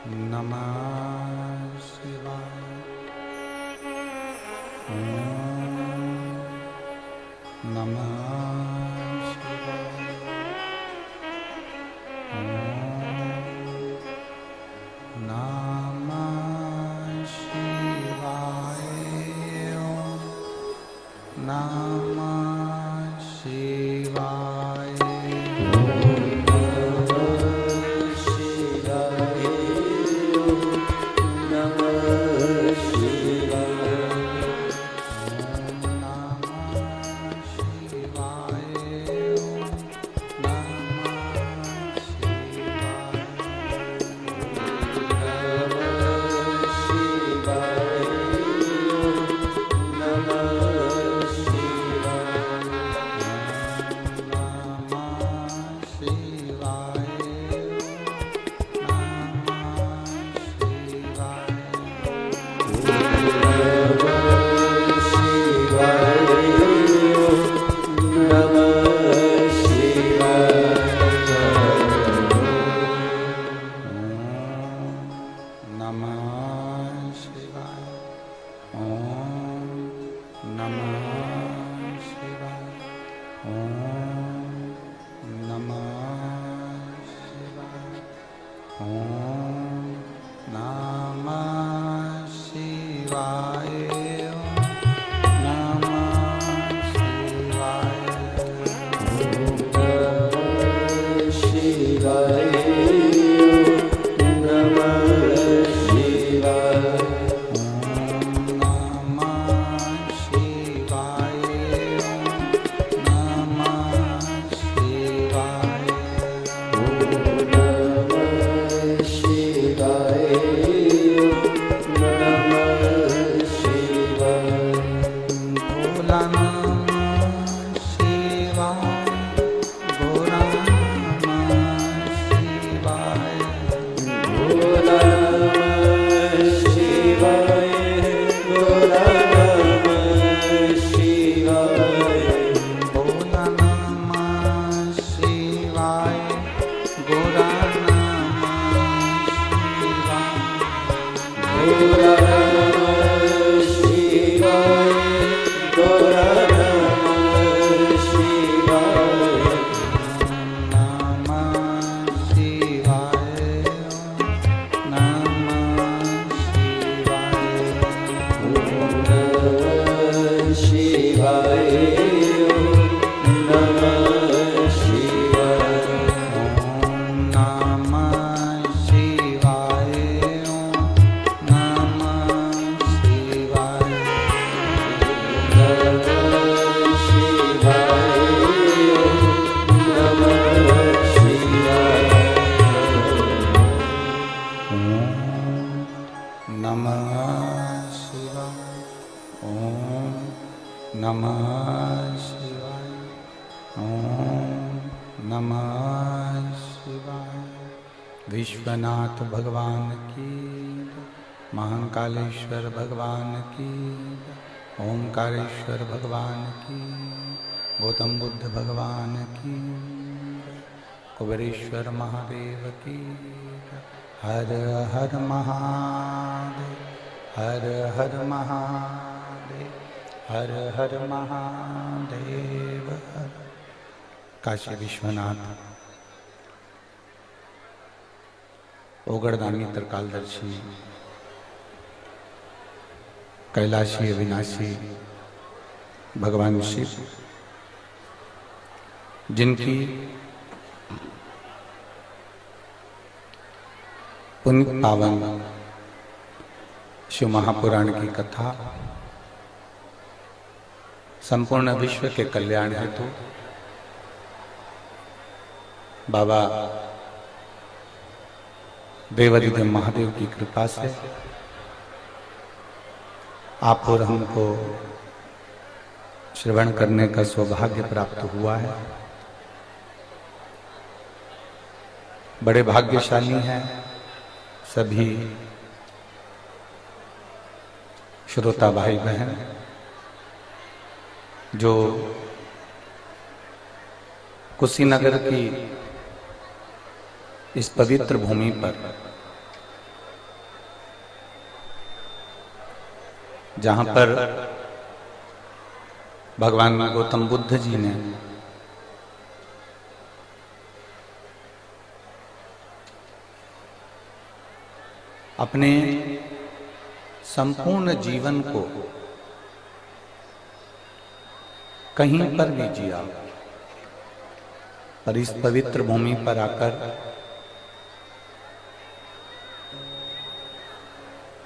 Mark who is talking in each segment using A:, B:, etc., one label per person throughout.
A: नमः शिवाय। ओम नमः शिवाय। ओम नमः शिवाय। ओम नमः शिवाय। विश्वनाथ भगवान की, महाकालेश्वर भगवान की, ओंकारेश्वर भगवान की, गौतम बुद्ध भगवान की, कुबेरेश्वर महादेव की। हर हर महादेव, हर हर महादेव, हर हर महादेव। काशी विश्वनाथ ओगड़दानी त्रिकालदर्शी कैलाशी अविनाशी भगवान शिव, जिनकी पुण्य पावन शिव महापुराण की कथा संपूर्ण विश्व के कल्याण हेतु बाबा देवाधिदेव महादेव की कृपा से आप और हमको श्रवण करने का सौभाग्य प्राप्त हुआ है। बड़े भाग्यशाली हैं सभी श्रोता भाई बहन जो कुशीनगर की इस पवित्र भूमि पर जहां पर भगवान गौतम बुद्ध जी ने अपने संपूर्ण जीवन को कहीं पर भी जिया, पर इस पवित्र भूमि पर आकर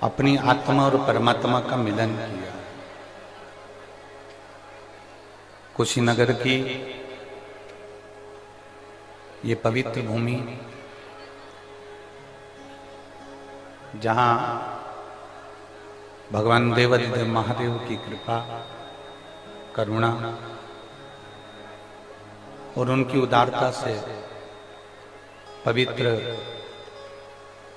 A: अपनी आत्मा और परमात्मा का मिलन किया। कुशीनगर की ये पवित्र भूमि, जहां भगवान देवाधिदेव महादेव की कृपा, करुणा और उनकी उदारता से पवित्र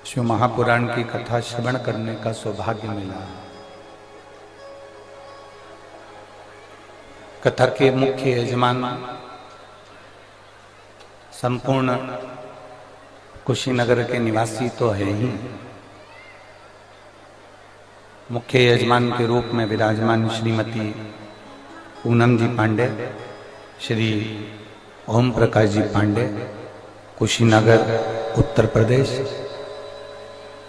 A: शिव महापुराण की कथा श्रवण करने का सौभाग्य मिला। कथा के मुख्य यजमान संपूर्ण कुशीनगर के निवासी तो है ही, मुख्य यजमान के रूप में विराजमान श्रीमती पूनम जी पांडे, श्री ओम प्रकाश जी पांडे, कुशीनगर उत्तर प्रदेश।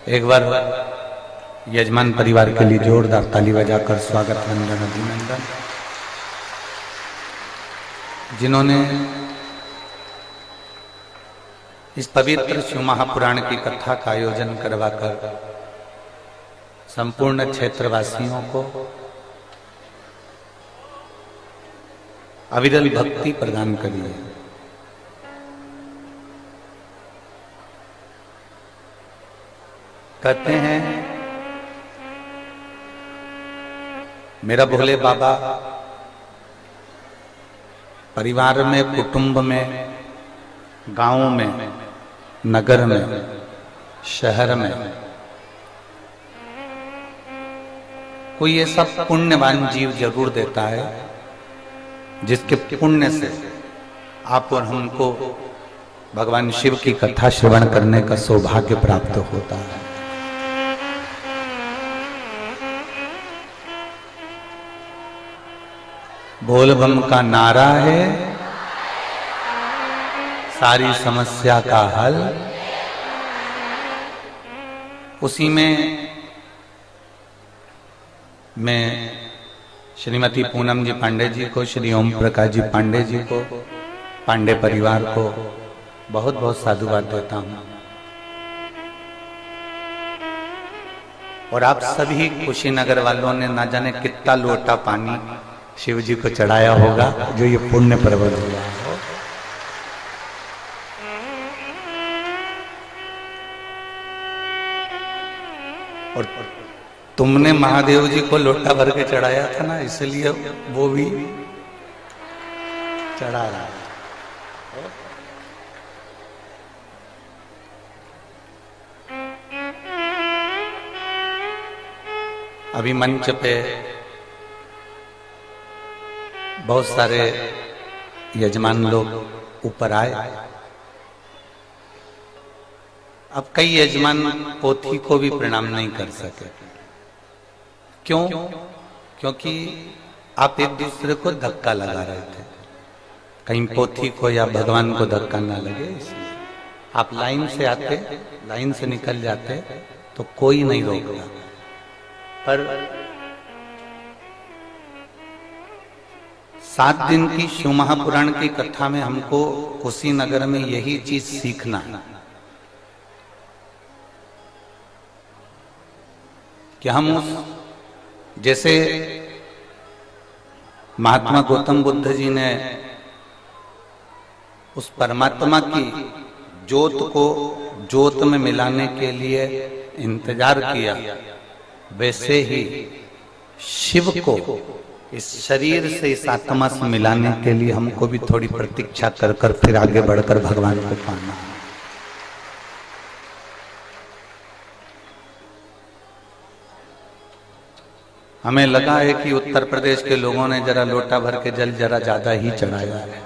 A: एक बार यजमान परिवार के लिए जोरदार ताली बजाकर स्वागत वंदन अभिनंदन। जिन्होंने इस पवित्र शिव महापुराण की कथा का आयोजन करवाकर संपूर्ण क्षेत्रवासियों को अविरल भक्ति प्रदान करी है। कहते हैं मेरा भोले बाबा परिवार में, कुटुंब में, गांव में, नगर में, शहर में कोई ऐसा पुण्यवान जीव जरूर देता है जिसके पुण्य से आप और हमको भगवान शिव की कथा श्रवण करने का सौभाग्य प्राप्त होता है। बोल बम का नारा है सारी समस्या का हल। उसी में मैं श्रीमती पूनम जी पांडे जी को, श्री ओम प्रकाश जी पांडे जी को, पांडे परिवार को बहुत बहुत साधुवाद देता हूं। और आप सभी कुशीनगर वालों ने ना जाने कितना लोटा पानी शिव जी को चढ़ाया होगा, जो ये पुण्य पर्वत हुआ हो। और तुमने महादेव जी को लोटा भर के चढ़ाया था ना, इसलिए वो भी चढ़ा रहा है। अभी मंच पे बहुत सारे यजमान लोग ऊपर आए। अब कई यजमान पोथी को भी प्रणाम नहीं कर सके। क्यों? क्योंकि आप एक दूसरे को धक्का लगा रहे थे, कहीं पोथी को या भगवान को धक्का ना लगे, इसलिए आप लाइन से आते, लाइन से निकल जाते तो कोई नहीं रोकता। पर 7 दिन की शिव महापुराण की कथा में हमको कुशीनगर में यही चीज सीखना है कि हम उस, जैसे महात्मा गौतम बुद्ध जी ने उस परमात्मा की ज्योत को ज्योत में मिलाने के लिए इंतजार किया, वैसे ही शिव को इस शरीर से, इस आत्मा से मिलाने के लिए हमको भी थोड़ी प्रतीक्षा कर कर फिर आगे बढ़कर भगवान को पाना है। हमें लगा है कि उत्तर प्रदेश के लोगों ने जरा लोटा भर के जल जरा ज्यादा ही चढ़ाया है।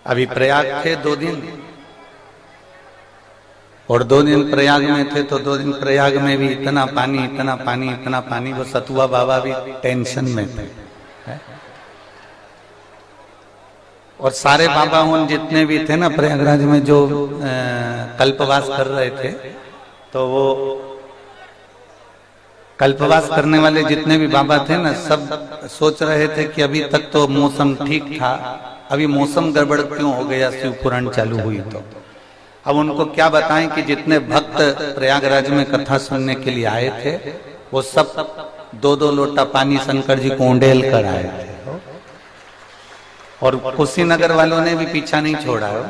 A: अभी प्रयाग थे 2 दिन, और 2 दिन प्रयाग में थे तो 2 दिन प्रयाग में भी इतना पानी इतना पानी इतना पानी, वो सतुआ बाबा भी टेंशन में थे। और सारे बाबा उन जितने भी थे ना प्रयागराज में जो कल्पवास कर रहे थे, तो वो कल्पवास करने वाले जितने भी बाबा थे ना, सब सोच रहे थे कि अभी तक तो मौसम ठीक था, अभी मौसम गड़बड़ क्यों हो गया, शिव पुराण चालू हुई तो। अब उनको क्या बताएं कि जितने भक्त प्रयागराज में कथा सुनने के लिए आए थे, वो सब 2-2 लोटा पानी शंकर जी को उंडेल कर आए थे। और कुशीनगर वालों ने भी पीछा नहीं छोड़ा है।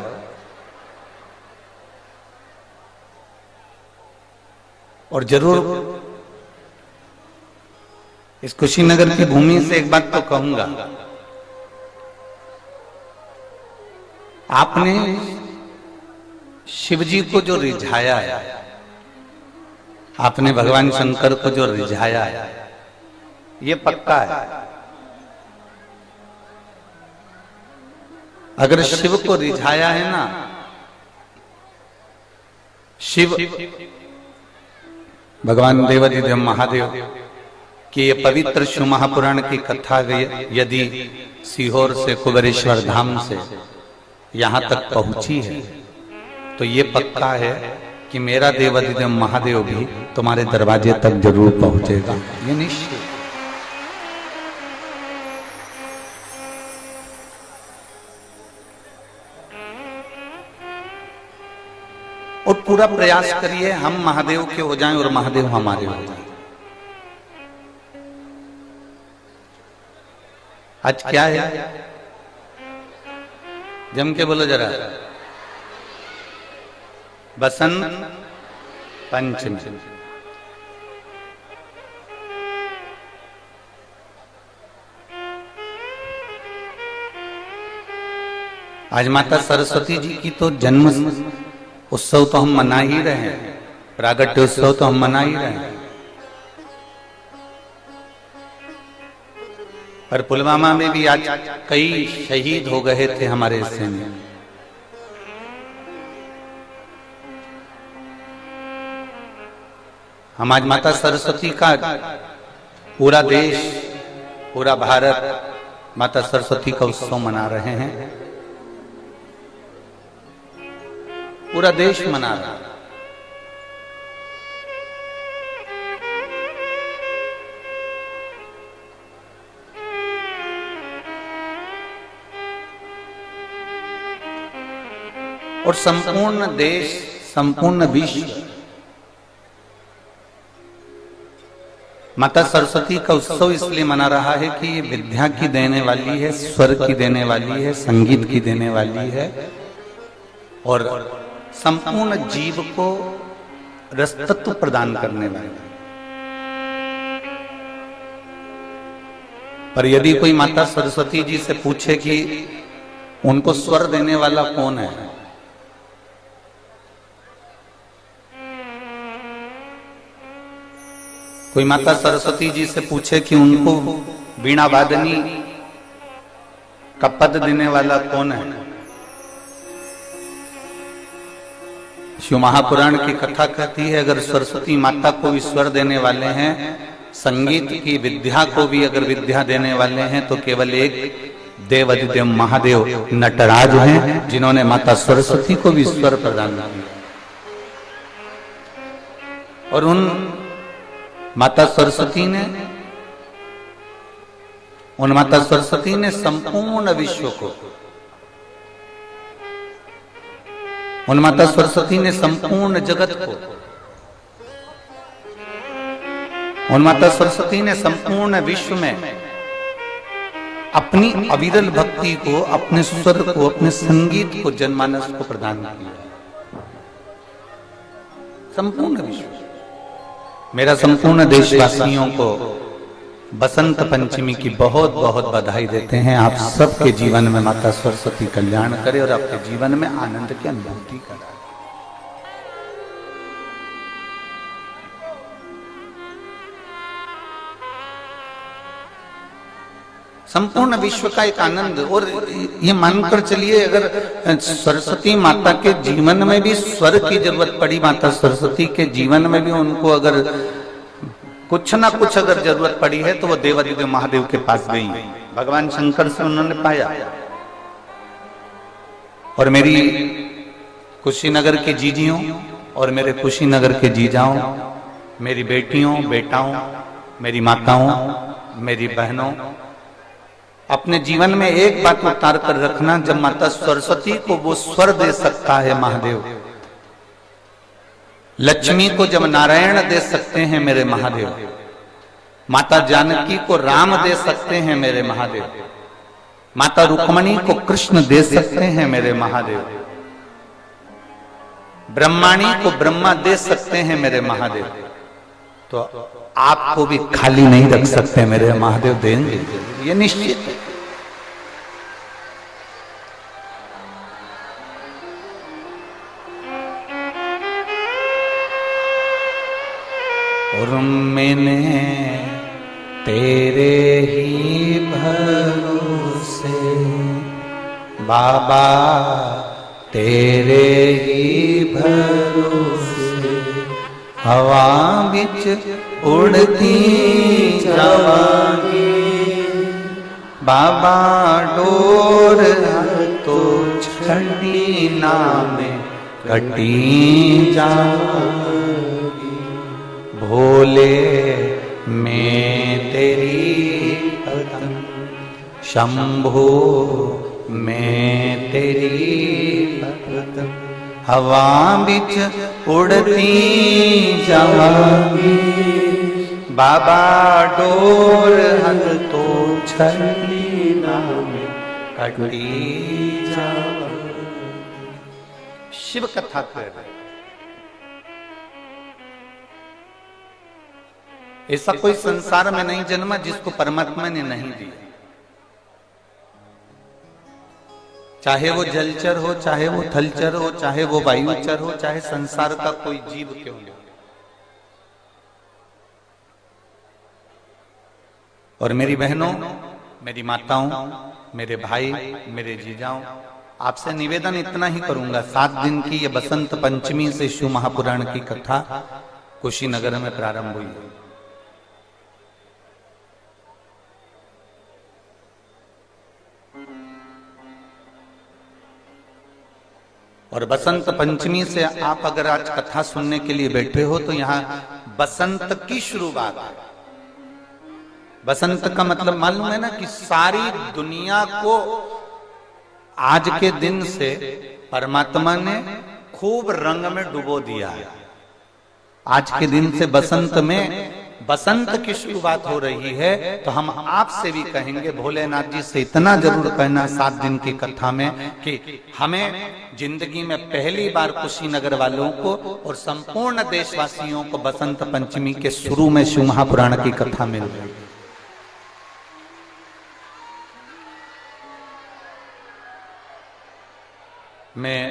A: और जरूर इस कुशीनगर की भूमि से एक बात तो कहूंगा, आपने शिव जी को जो रिझाया है, आपने भगवान शंकर को जो रिझाया है, ये पक्का है। अगर शिव को रिझाया है ना, शिव भगवान देवाधिदेव महादेव कि ये पवित्र शिव महापुराण की कथा यदि सीहोर से कुबेरेश्वर धाम से यहां तक पहुंची है, तो ये पक्का है कि मेरा देवाधिदेव महादेव भी तुम्हारे दरवाजे तक जरूर पहुंचेगा, ये निश्चित। और पूरा प्रयास करिए हम महादेव के हो जाएं और महादेव हमारे हो जाएं। आज क्या है, जम के बोलो जरा, बसंत पंचमी। आज माता सरस्वती जी की तो जन्म उत्सव तो हम मना ही रहे हैं, प्रागट्य उत्सव तो हम मना ही रहे हैं। पर पुलवामा में भी आज कई शहीद हो गए थे हमारे सैनिक। हम आज माता सरस्वती का पूरा देश, पूरा भारत माता सरस्वती का उत्सव मना रहे हैं, पूरा देश मना रहा है। और संपूर्ण देश, संपूर्ण विश्व माता सरस्वती का उत्सव इसलिए मना रहा है कि ये विद्या की देने वाली है, स्वर की देने वाली है, संगीत की देने वाली है, और संपूर्ण जीव को रसतत्व प्रदान करने वाली। पर यदि कोई माता सरस्वती जी से पूछे कि उनको स्वर देने वाला कौन है, कोई माता सरस्वती जी से पूछे कि उनको वीणा वादनी का पद देने वाला कौन है, शिव महापुराण की कथा कहती है अगर सरस्वती माता को भी स्वर देने वाले हैं, संगीत की विद्या को भी अगर विद्या देने वाले हैं, तो केवल एक देवाधिदेव महादेव नटराज हैं, जिन्होंने माता सरस्वती को भी स्वर प्रदान किया। और उन माता सरस्वती ने संपूर्ण विश्व को, उन माता सरस्वती ने संपूर्ण जगत को, उन माता सरस्वती ने संपूर्ण विश्व में अपनी अविरल भक्ति को, अपने स्वर को, अपने संगीत को, जनमानस को प्रदान किया। संपूर्ण विश्व, मेरा संपूर्ण देशवासियों को बसंत पंचमी की बहुत बहुत बधाई देते हैं। आप सबके जीवन में माता सरस्वती कल्याण करे और आपके जीवन में आनंद की अनुभूति कराए। संपूर्ण विश्व का एक आनंद। और ये मानकर चलिए, अगर सरस्वती माता के जीवन में भी स्वर की जरूरत पड़ी, माता सरस्वती के जीवन में भी उनको अगर कुछ ना कुछ अगर जरूरत पड़ी है, तो वो देवादिदेव महादेव के पास गई, भगवान शंकर से उन्होंने पाया। और मेरी कुशीनगर के जीजियों और मेरे कुशीनगर के जीजाओं, मेरी बेटियों बेटाओं, मेरी माताओं, मेरी बहनों, अपने जीवन में एक बात उतार कर रखना, जब माता सरस्वती को वो स्वर दे सकता है महादेव, लक्ष्मी को जब नारायण दे सकते हैं मेरे महादेव, माता जानकी को राम दे सकते हैं मेरे महादेव, माता रुक्मणी को कृष्ण दे सकते हैं मेरे महादेव, ब्रह्माणी को ब्रह्मा दे सकते हैं मेरे महादेव, तो आपको भी खाली नहीं रख सकते मेरे महादेव, देंगे, ये निश्चित है। और मैंने तेरे ही भरोसे बाबा, तेरे ही भरोसे हवा बिच उड़ती जावांगी, बाबा डोर तो छड़ी नाम कटी जावांगी, भोले मैं तेरी कदम, शंभो मैं तेरी कदम, हवा बिच उड़ती जावांगी, बाबा डोर हल तो छड़ी नाम कटी जावांगी। शिव कथा कर रहे, ऐसा कोई संसार में नहीं जन्मा जिसको परमात्मा ने नहीं दिया, चाहे वो जलचर हो, चाहे वो थलचर हो, चाहे वो वायुचर हो, चाहे संसार का कोई जीव क्यों हो। और मेरी बहनों, मेरी माताओं, मेरे भाई, मेरे जीजाओं, आपसे निवेदन इतना ही करूंगा, 7 दिन की ये बसंत पंचमी से शिव महापुराण की कथा कुशीनगर में प्रारंभ हुई। और बसंत पंचमी से आप अगर आज कथा सुनने के लिए बैठे हो, तो यहाँ बसंत की शुरुआत है। बसंत का मतलब मालूम है ना, कि सारी दुनिया को आज के दिन से परमात्मा ने खूब रंग में डुबो दिया है। आज के दिन से बसंत में बसंत की शुरुआत हो रही है, तो हम आपसे भी कहेंगे, भोलेनाथ जी से इतना जरूर कहना 7 दिन की कथा में, कि हमें जिंदगी में पहली बार कुशीनगर वालों को और संपूर्ण देशवासियों को बसंत पंचमी के शुरू में शिव महापुराण की कथा मिल रही है। मैं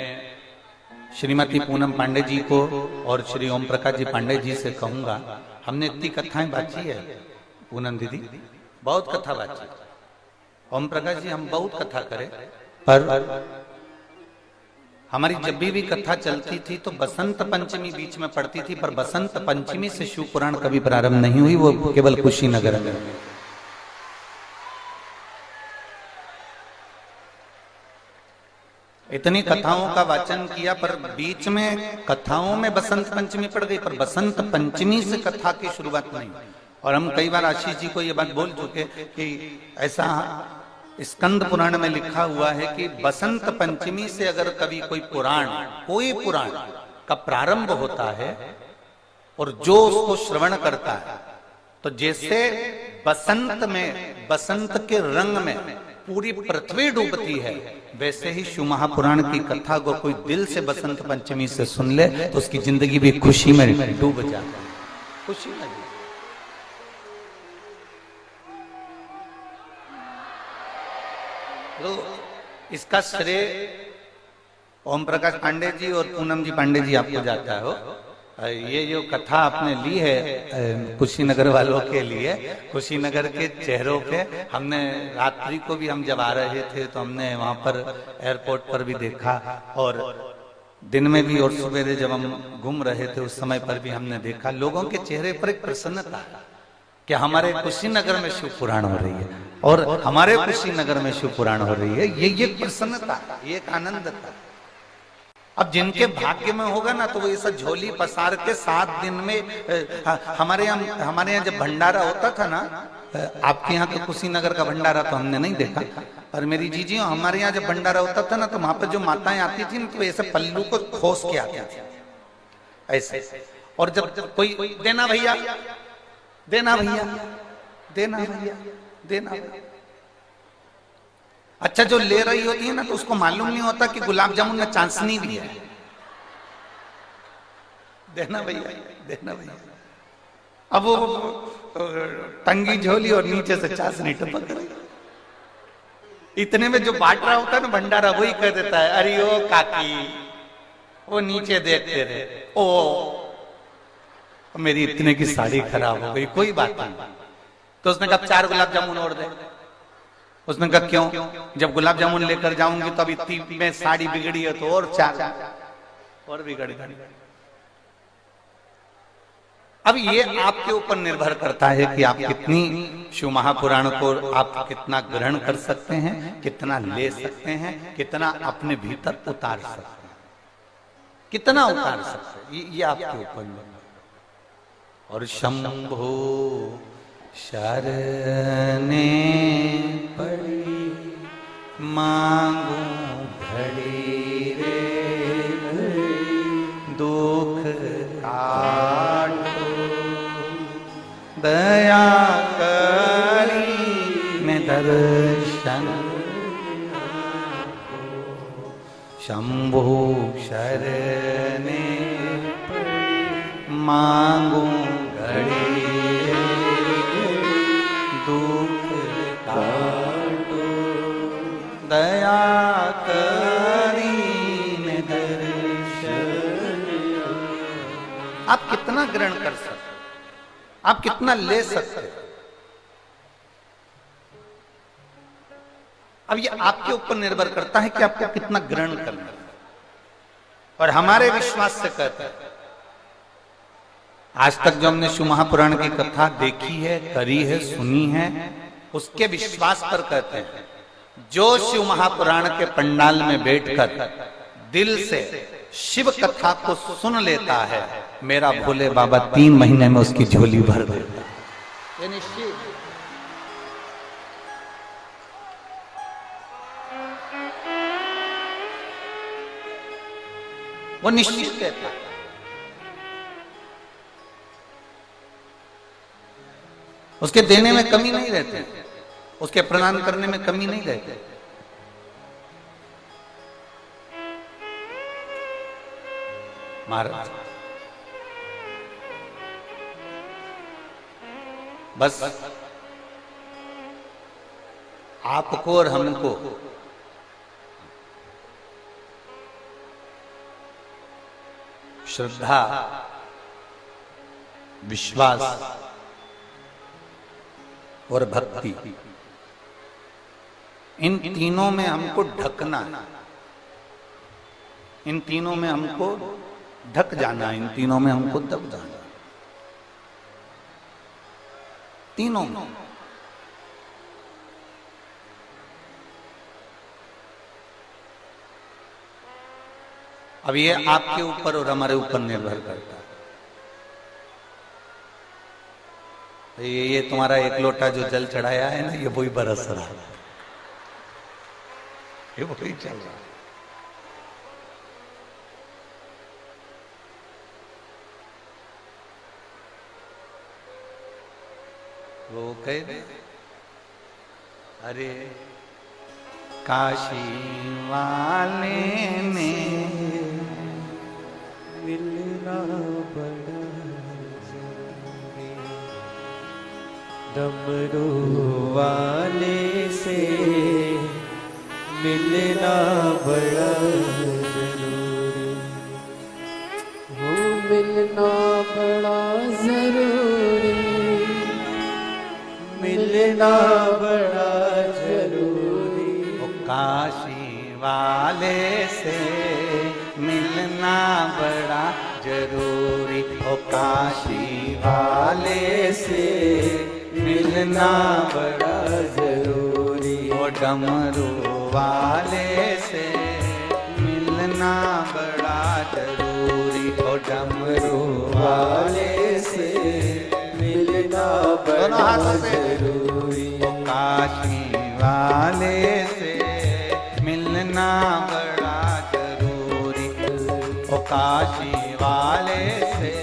A: श्रीमती पूनम पांडे जी को और श्री ओम प्रकाश जी पांडे जी से कहूंगा, हमने इतनी कथाएं बांची है, पूनम दीदी बहुत कथा बांची, ओम प्रकाश जी हम बहुत कथा करें, पर हमारी जब भी कथा चलती थी तो बसंत पंचमी बीच में पड़ती थी, पर बसंत पंचमी से शिव पुराण कभी प्रारंभ नहीं हुई, वो केवल कुशीनगर में। इतनी कथाओं का वाचन किया, पर बीच में कथाओं में बसंत पंचमी पड़ गई, पर बसंत पंचमी से कथा की शुरुआत नहीं। और हम कई बार आशीष जी को ये बात बोल चुके कि ऐसा स्कंद पुराण में लिखा हुआ है कि बसंत पंचमी से अगर कभी कोई पुराण का प्रारंभ होता है और जो उसको श्रवण करता है, तो जैसे बसंत में, बसंत के रंग में पूरी पृथ्वी डूबती है, वैसे ही शिव महापुराण की कथा को कोई दिल से बसंत पंचमी से सुन ले, तो उसकी जिंदगी भी खुशी में डूब जाती है, खुशी में। तो इसका श्रेय ओम प्रकाश पांडे जी और पूनम जी पांडे जी आपको जाता हो, ये जो कथा आपने ली है कुशीनगर वालों के लिए, कुशीनगर के चेहरों पे हमने रात्रि को भी हम जब आ रहे थे तो हमने वहां पर एयरपोर्ट पर भी देखा, और दिन में भी और सवेरे जब हम घूम रहे थे उस समय पर भी हमने देखा लोगों के चेहरे पर एक प्रसन्नता है कि हमारे कुशीनगर में शिव पुराण हो रही है और हमारे कुशीनगर में शिव पुराण हो रही है। ये प्रसन्नता, ये एक आनंद था। अब जिनके भाग्य में होगा ना तो वो ये सब झोली पसार के 7 दिन में हमारे यहाँ जब भंडारा होता था ना, आपके यहाँ तो कुशीनगर का भंडारा तो हमने नहीं देखा, पर मेरी जीजी हमारे यहाँ जब भंडारा होता था ना तो वहां पर जो माताएं आती थी तो ऐसे पल्लू को खोस के आती थी ऐसे, और जब कोई देना भैया देना भैया देना भैया देना, अच्छा जो ले रही होती है ना तो उसको मालूम नहीं होता कि गुलाब जामुन में चांसनी भी है। देना भैया देना भैया, अब वो टंगी झोली और नीचे से चांसनी टपक रही, इतने में जो बांट रहा होता है ना भंडारा वही कह देता है अरे ओ काकी वो नीचे देखते रहे, ओ मेरी इतने की साड़ी खराब हो गई, कोई बात नहीं। तो उसने कहा 4 गुलाब जामुन और दे। उसने कहा क्यों, जब गुलाब जामुन लेकर जाऊंगी तो अब इतनी में साड़ी बिगड़ी है तो और 4 और बिगड़ गई। अब ये आपके ऊपर निर्भर करता है कि आप कितनी शिव महापुराण को आप कितना ग्रहण कर सकते हैं, कितना ले सकते हैं, कितना अपने भीतर उतार सकते हैं, कितना उतार सकते हैं, ये आपके ऊपर निर्भर। और शंभो शरणे पड़ी मांगू घड़ी रे दुख काटो दया करी में दर्शन। शंभो शरणे मांगू घड़ी दुख काटो दया करीन दर्शन। आप कितना ग्रहण कर सकते, आप कितना ले सकते, अब ये आपके ऊपर निर्भर करता है कि आपको कितना ग्रहण करना है। और हमारे विश्वास से कहते हैं, आज तक जो हमने शिव महापुराण की कथा देखी है, करी है, सुनी है, उसके विश्वास पर कहते हैं जो शिव महापुराण के पंडाल में बैठकर दिल से शिव कथा को सुन लेता है, मेरा भोले बाबा 3 महीने में उसकी झोली भर देता है। ये निश्चित, वो निश्चित कहता है। उसके देने में कमी नहीं रहती, उसके प्रदान करने में कमी नहीं रहती। महाराज बस आपको और हमको श्रद्धा, विश्वास और भक्ति, इन तीनों में हमको ढकना, इन तीनों में हमको ढक जाना, इन तीनों में हमको दब जाना, तीनों में। अब ये आपके ऊपर और हमारे ऊपर निर्भर करता है। ये तुम्हारा 1 लोटा जो जल चढ़ाया है ना, ये वही बरस रहा है, ये वही चल रहा है। वो कहे अरे काशी वाले ने
B: मिलना बड़ा डमरू वाले से मिलना बड़ा जरूरी हो। मिलना बड़ा जरूरी, मिलना बड़ा जरूरी।
A: ओ काशी वाले से मिलना बड़ा जरूरी, ओ काशी वाले से मिलना बड़ा जरूरी, ओ डमरू वाले से मिलना बड़ा जरूरी, ओ डमरू वाले से
B: मिलना बड़ा जरूरी।
A: ओ काशी वाले से मिलना बड़ा जरूरी, ओ काशी वाले से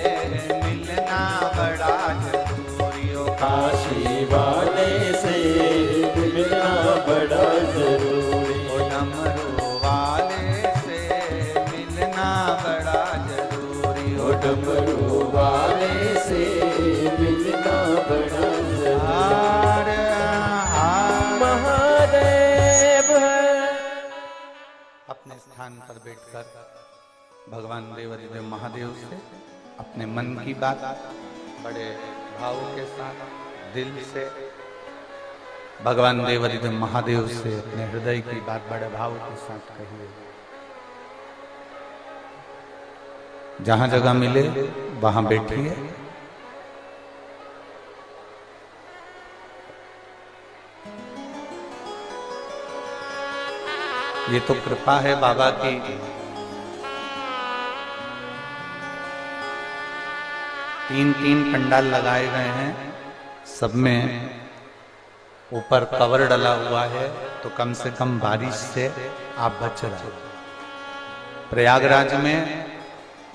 A: मिलना बड़ा जरूरी, ओ
B: काशी वाले से मिलना बड़ा जरूरी,
A: ओ डमरू वाले से मिलना बड़ा जरूरी,
B: ओ डमरू वाले से मिलना बड़ा जरूरी। महादेव
A: अपने स्थान पर बैठकर भगवान देवाधिदेव महादेव से अपने मन की बात बड़े भाव के साथ दिल से भगवान देवाधिदेव महादेव से अपने हृदय की बात बड़े भाव के साथ कहिए। जहां जगह मिले वहां बैठिए। ये तो कृपा है बाबा की, तीन तीन पंडाल लगाए गए हैं, सब में ऊपर कवर डला हुआ है, तो कम से कम बारिश से आप बच रहे। प्रयागराज में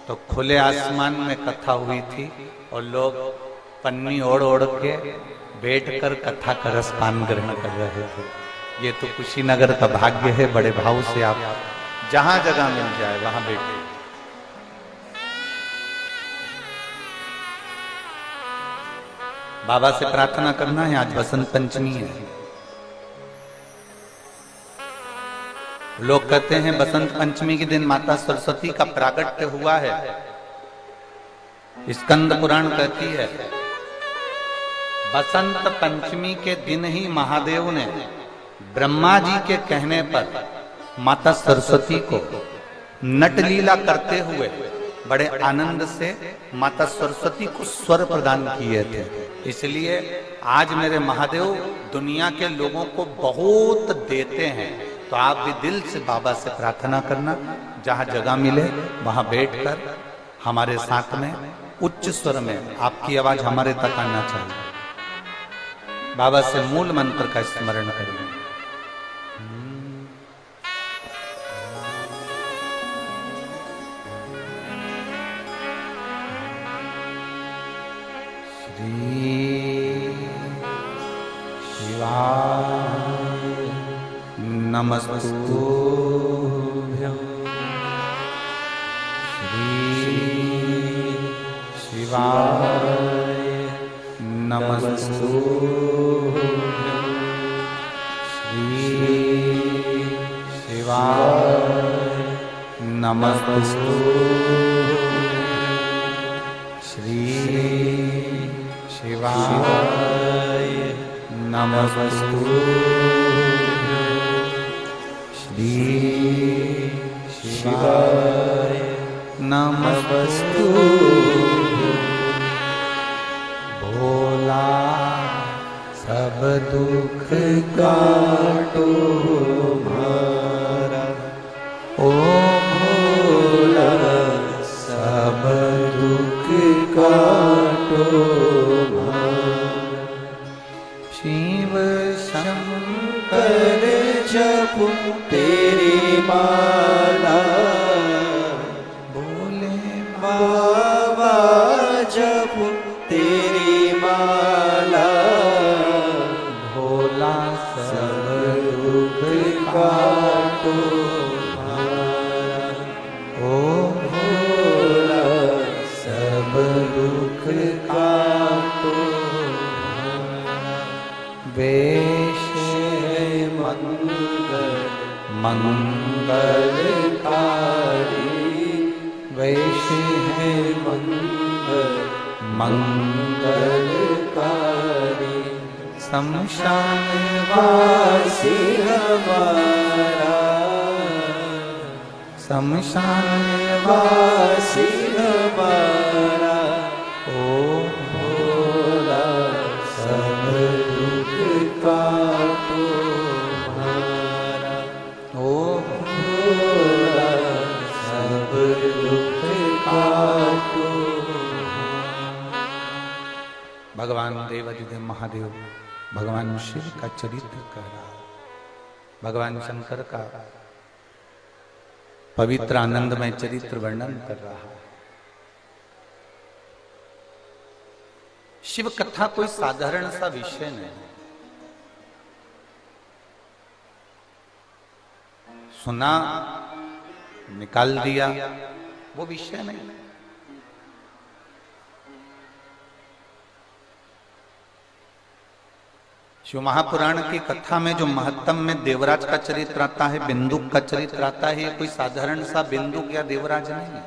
A: तो खुले आसमान में कथा हुई थी और लोग पन्नी ओढ़ ओढ़ के बैठकर कथा का रस पान ग्रहण कर रहे थे। ये तो कुशीनगर का भाग्य है। बड़े भाव से आप जहां जगह मिल जाए वहां बैठे। बाबा से प्रार्थना करना है। आज बसंत पंचमी है। लोग कहते हैं बसंत पंचमी के दिन माता सरस्वती का प्रागट्य हुआ है। स्कंद पुराण कहती है बसंत पंचमी के दिन ही महादेव ने ब्रह्मा जी के कहने पर माता सरस्वती को नटलीला करते हुए बड़े आनंद से माता सरस्वती को स्वर प्रदान किए थे। इसलिए आज मेरे महादेव दुनिया के लोगों को बहुत देते हैं। तो आप भी दिल से बाबा से प्रार्थना करना, जहां जगह मिले वहां बैठकर हमारे साथ में उच्च स्वर में आपकी आवाज हमारे तक आना चाहिए। बाबा से मूल मंत्र का स्मरण करें। नमस्तुभ्यं श्री शिवाय नमस्तुभ्यं श्री शिवाय नमस्तुभ्यं श्री शिवाय नमस्तुभ्यं श्री शिवाय नमस्तुभ्यं। भोला सब दुख काटो हमारा, ओ भोला सब दुख काटो हमारा। शिव शंकर जपो तेरी माला, भोले बाबा जपो तेरी माला। भोला सब दुख काटो हमारा। कैसे है
B: मंगल
A: मंगलकारी शमशान
B: वासी हमारा
A: शमशान
B: वासी हमारा
A: ओ
B: भोला सब दुख का तुम्हारा
A: ओ
B: भोला सब दुख का
A: भगवान देवाधिदेव महादेव भगवान शिव का चरित्र कह रहा है, भगवान शंकर का पवित्र आनंदमय चरित्र वर्णन कर रहा है। शिव कथा कोई साधारण सा विषय नहीं, सुना निकाल दिया वो विषय नहीं। शिव महापुराण की कथा में जो महत्तम में देवराज का चरित्र आता है, बिंदुक का चरित्र आता है, ये कोई साधारण सा बिंदुक या देवराज नहीं है।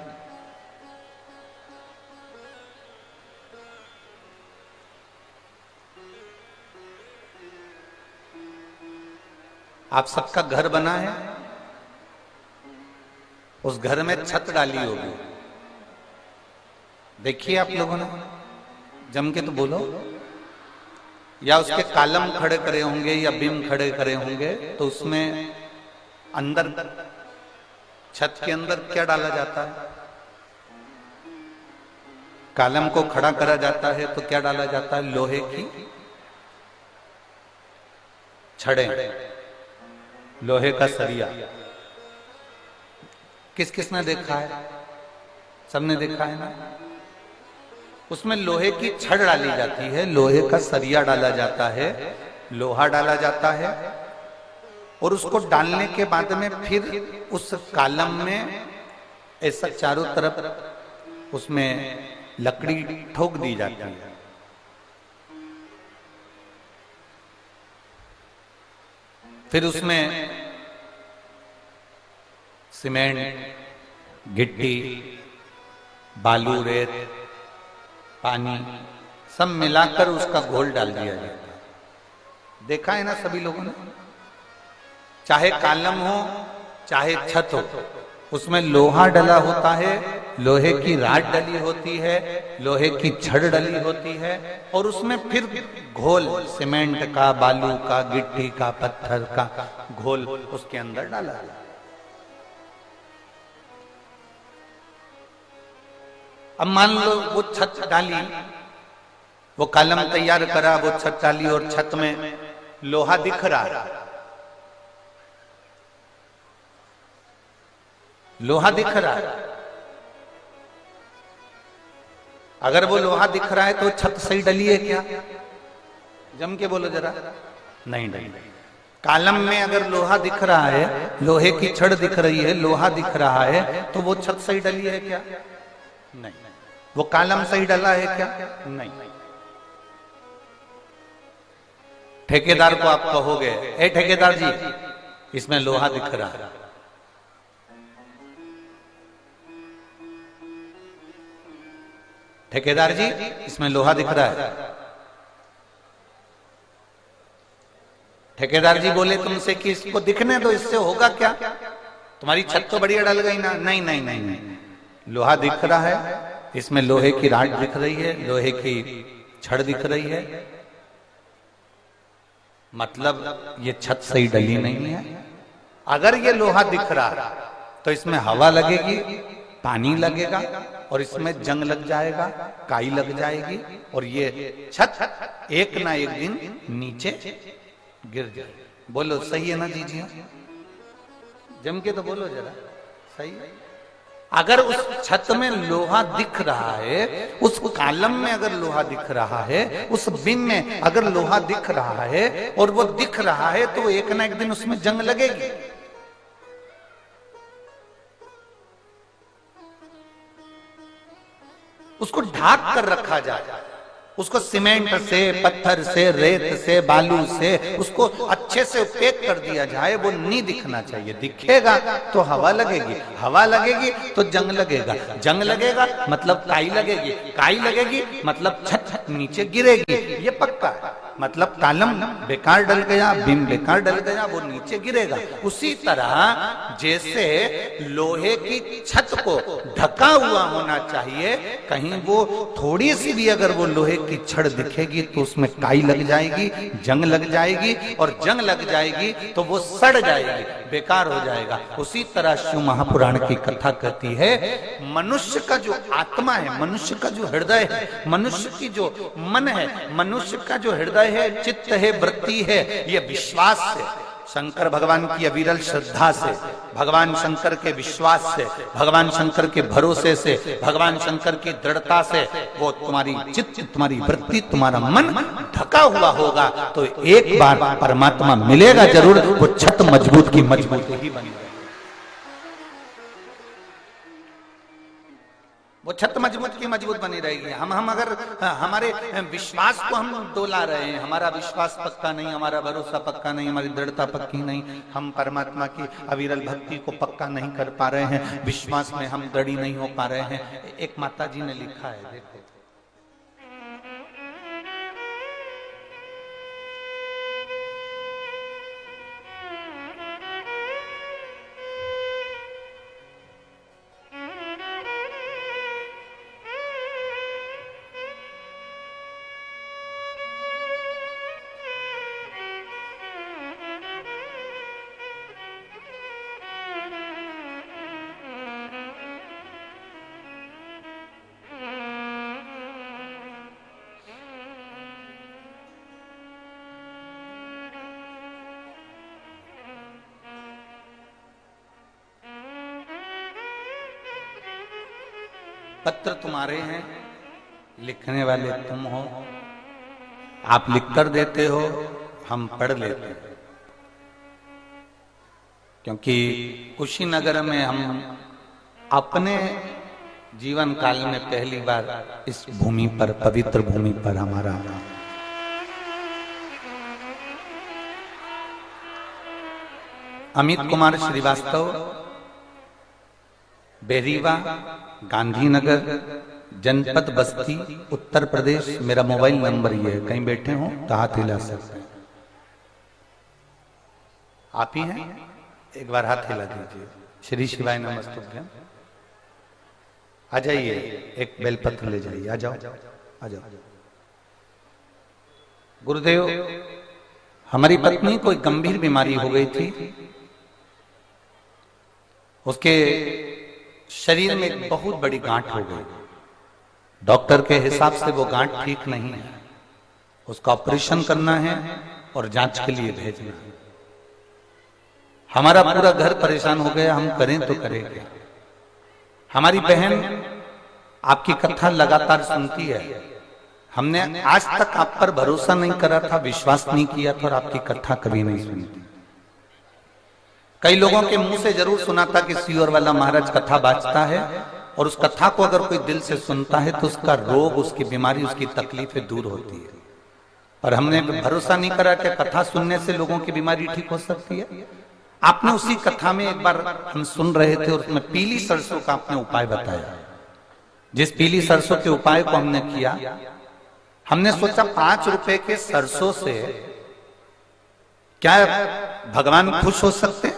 A: आप सबका घर बना है, उस घर में छत डाली होगी, देखिए आप लोगों ने जम के तो बोलो, या उसके कालम खड़े करे होंगे या बीम खड़े करे होंगे, तो उसमें अंदर छत के अंदर क्या डाला जाता है? कालम को खड़ा करा जाता है तो क्या डाला जाता है? लोहे की छड़े, लोहे का सरिया। किस किस ने देखा है? सबने देखा है ना? उसमें लोहे की छड़ डाली जाती है, लोहे का सरिया डाला जाता है, लोहा डाला जाता है, और उसको डालने के बाद में फिर उस कालम में ऐसा चारों तरफ उसमें लकड़ी ठोक दी जाती है। फिर उसमें सीमेंट, गिट्टी, बालू, रेत, पानी सब मिलाकर उसका घोल डाल दिया जाता है। देखा है ना सभी लोगों ने? चाहे कालम हो चाहे छत हो, उसमें लोहा डला होता है, लोहे की राड डली होती है, लोहे की छड़ डली होती है, और उसमें फिर घोल सीमेंट का, बालू का, गिट्टी का, पत्थर का घोल उसके अंदर डाला है। अब मान लो वो छत डाली, वो कालम तैयार करा, वो छत डाली और छत में लोहा दिख रहा है, लोहा दिख रहा है। अगर वो लोहा दिख रहा है तो छत सही डली है क्या? जम के बोलो जरा। नहीं डली। कालम में अगर लोहा दिख रहा है, लोहे की छड़ दिख रही है, लोहा दिख रहा है, तो वो छत सही डली है क्या? नहीं। वो कालम सही डला है क्या? नहीं। ठेकेदार को आप कहोगे, ए ठेकेदार जी, इसमें लोहा दिख रहा है, ठेकेदार जी इसमें लोहा दिख रहा है। ठेकेदार जी बोले तुमसे कि इसको दिखने दो, इससे होगा क्या? तुम्हारी छत तो बढ़िया डल गई ना। नहीं नहीं नहीं नहीं, लोहा दिख रहा है, इसमें लोहे की राड दिख रही है, लोहे की छड़ दिख रही है, मतलब ये छत सही डली नहीं है। अगर ये लोहा दिख रहा है तो इसमें हवा लगेगी, पानी लगेगा, और इसमें जंग लग जाएगा, काई लग जाएगी, और ये छत एक ना एक दिन नीचे गिर जाएगी। बोलो सही है ना जी? जम के तो बोलो जरा, सही है? अगर उस छत में लोहा दिख रहा है, उस कालम में अगर लोहा दिख रहा है, उस बीम में अगर लोहा दिख रहा है, और वो दिख रहा है, तो एक ना एक दिन उसमें जंग लगेगी। उसको ढाक कर रखा जाए, उसको सीमेंट से, पत्थर से, रेत से, बालू से उसको अच्छे से पैक कर दिया जाए, वो नहीं दिखना चाहिए। दिखेगा तो हवा लगेगी, हवा लगेगी तो जंग लगेगा, जंग लगेगा मतलब काई लगेगी, काई लगेगी मतलब छत नीचे गिरेगी, ये पक्का है। मतलब कॉलम बेकार डल गया, बीम बेकार डल गया, वो नीचे गिरेगा। उसी तरह जैसे लोहे की छत को ढका हुआ होना चाहिए, कहीं वो थोड़ी सी भी अगर वो लोहे की छड़ दिखेगी तो उसमें काई लग जाएगी, जंग लग जाएगी, और जंग लग जाएगी तो वो सड़ जाएगी, बेकार हो जाएगा। उसी तरह शिव महापुराण की कथा कहती है, मनुष्य का जो आत्मा है, मनुष्य का जो हृदय है, मनुष्य की जो मन है, मनुष्य का जो हृदय है, चित्त है, वृत्ति है, ये विश्वास से, शंकर भगवान की अविरल श्रद्धा से, भगवान शंकर के विश्वास से, भगवान शंकर के भरोसे से, भगवान शंकर की दृढ़ता से वो तुम्हारी चित्त, तुम्हारी वृत्ति, तुम्हारा मन ढका हुआ होगा तो एक बार परमात्मा मिलेगा जरूर, वो छत मजबूत की मजबूत ही बनेगी, वो छत मजबूत की मजबूत बनी रहेगी। हम अगर हमारे विश्वास को हम डोला रहे हैं, हमारा विश्वास पक्का नहीं, हमारा भरोसा पक्का नहीं, हमारी दृढ़ता पक्की नहीं, हम परमात्मा की अविरल भक्ति को पक्का नहीं कर पा रहे हैं, विश्वास में हम दृढ़ नहीं हो पा रहे हैं। एक माता जी ने लिखा है, देखो, पत्र तुम्हारे हैं, लिखने वाले तुम हो, आप लिख कर देते हो, हम पढ़ लेते हैं। क्योंकि कुशीनगर में हम अपने जीवन काल में पहली बार इस भूमि पर, पवित्र भूमि पर हमारा अमित कुमार श्रीवास्तव, बेरीवा, गांधीनगर, जनपद बस्ती, उत्तर प्रदेश। मेरा मोबाइल नंबर ये है, कहीं बैठे हो तो हाथ हिला सकते हैं। आप ही हैं, एक बार हाथ हिला दीजिए। श्री शिवाय नमस्तुभ्यम। आ जाइए, एक बेलपत्र ले जाइए, आ जाओ, आ जाओ। गुरुदेव, हमारी पत्नी को एक गंभीर बीमारी हो गई थी, उसके शरीर में एक बहुत बड़ी गांठ हो गई। डॉक्टर के हिसाब से वो गांठ ठीक नहीं है, उसका ऑपरेशन करना है और जांच के लिए भेजना है। हमारा पूरा घर परेशान हो गया, हम करें तो करें क्या। हमारी बहन आपकी कथा लगातार सुनती है, हमने आज तक आप पर भरोसा नहीं करा था, विश्वास नहीं किया था और आपकी कथा कभी नहीं सुनी थी। कई लोगों के मुंह से जरूर सुना था कि सीहोर वाला महाराज कथा बाजता है, और उस कथा को अगर कोई दिल से सुनता है तो उसका रोग, उसकी बीमारी, उसकी तकलीफें दूर होती है। और हमने भरोसा नहीं करा कि कथा सुनने से लोगों की बीमारी ठीक हो सकती है। आपने उसी कथा में एक बार हम सुन रहे थे और उसमें पीली सरसों का आपने उपाय बताया। जिस पीली सरसों के उपाय को हमने किया, हमने सोचा 5 रुपए के सरसों से क्या भगवान खुश हो सकते हैं?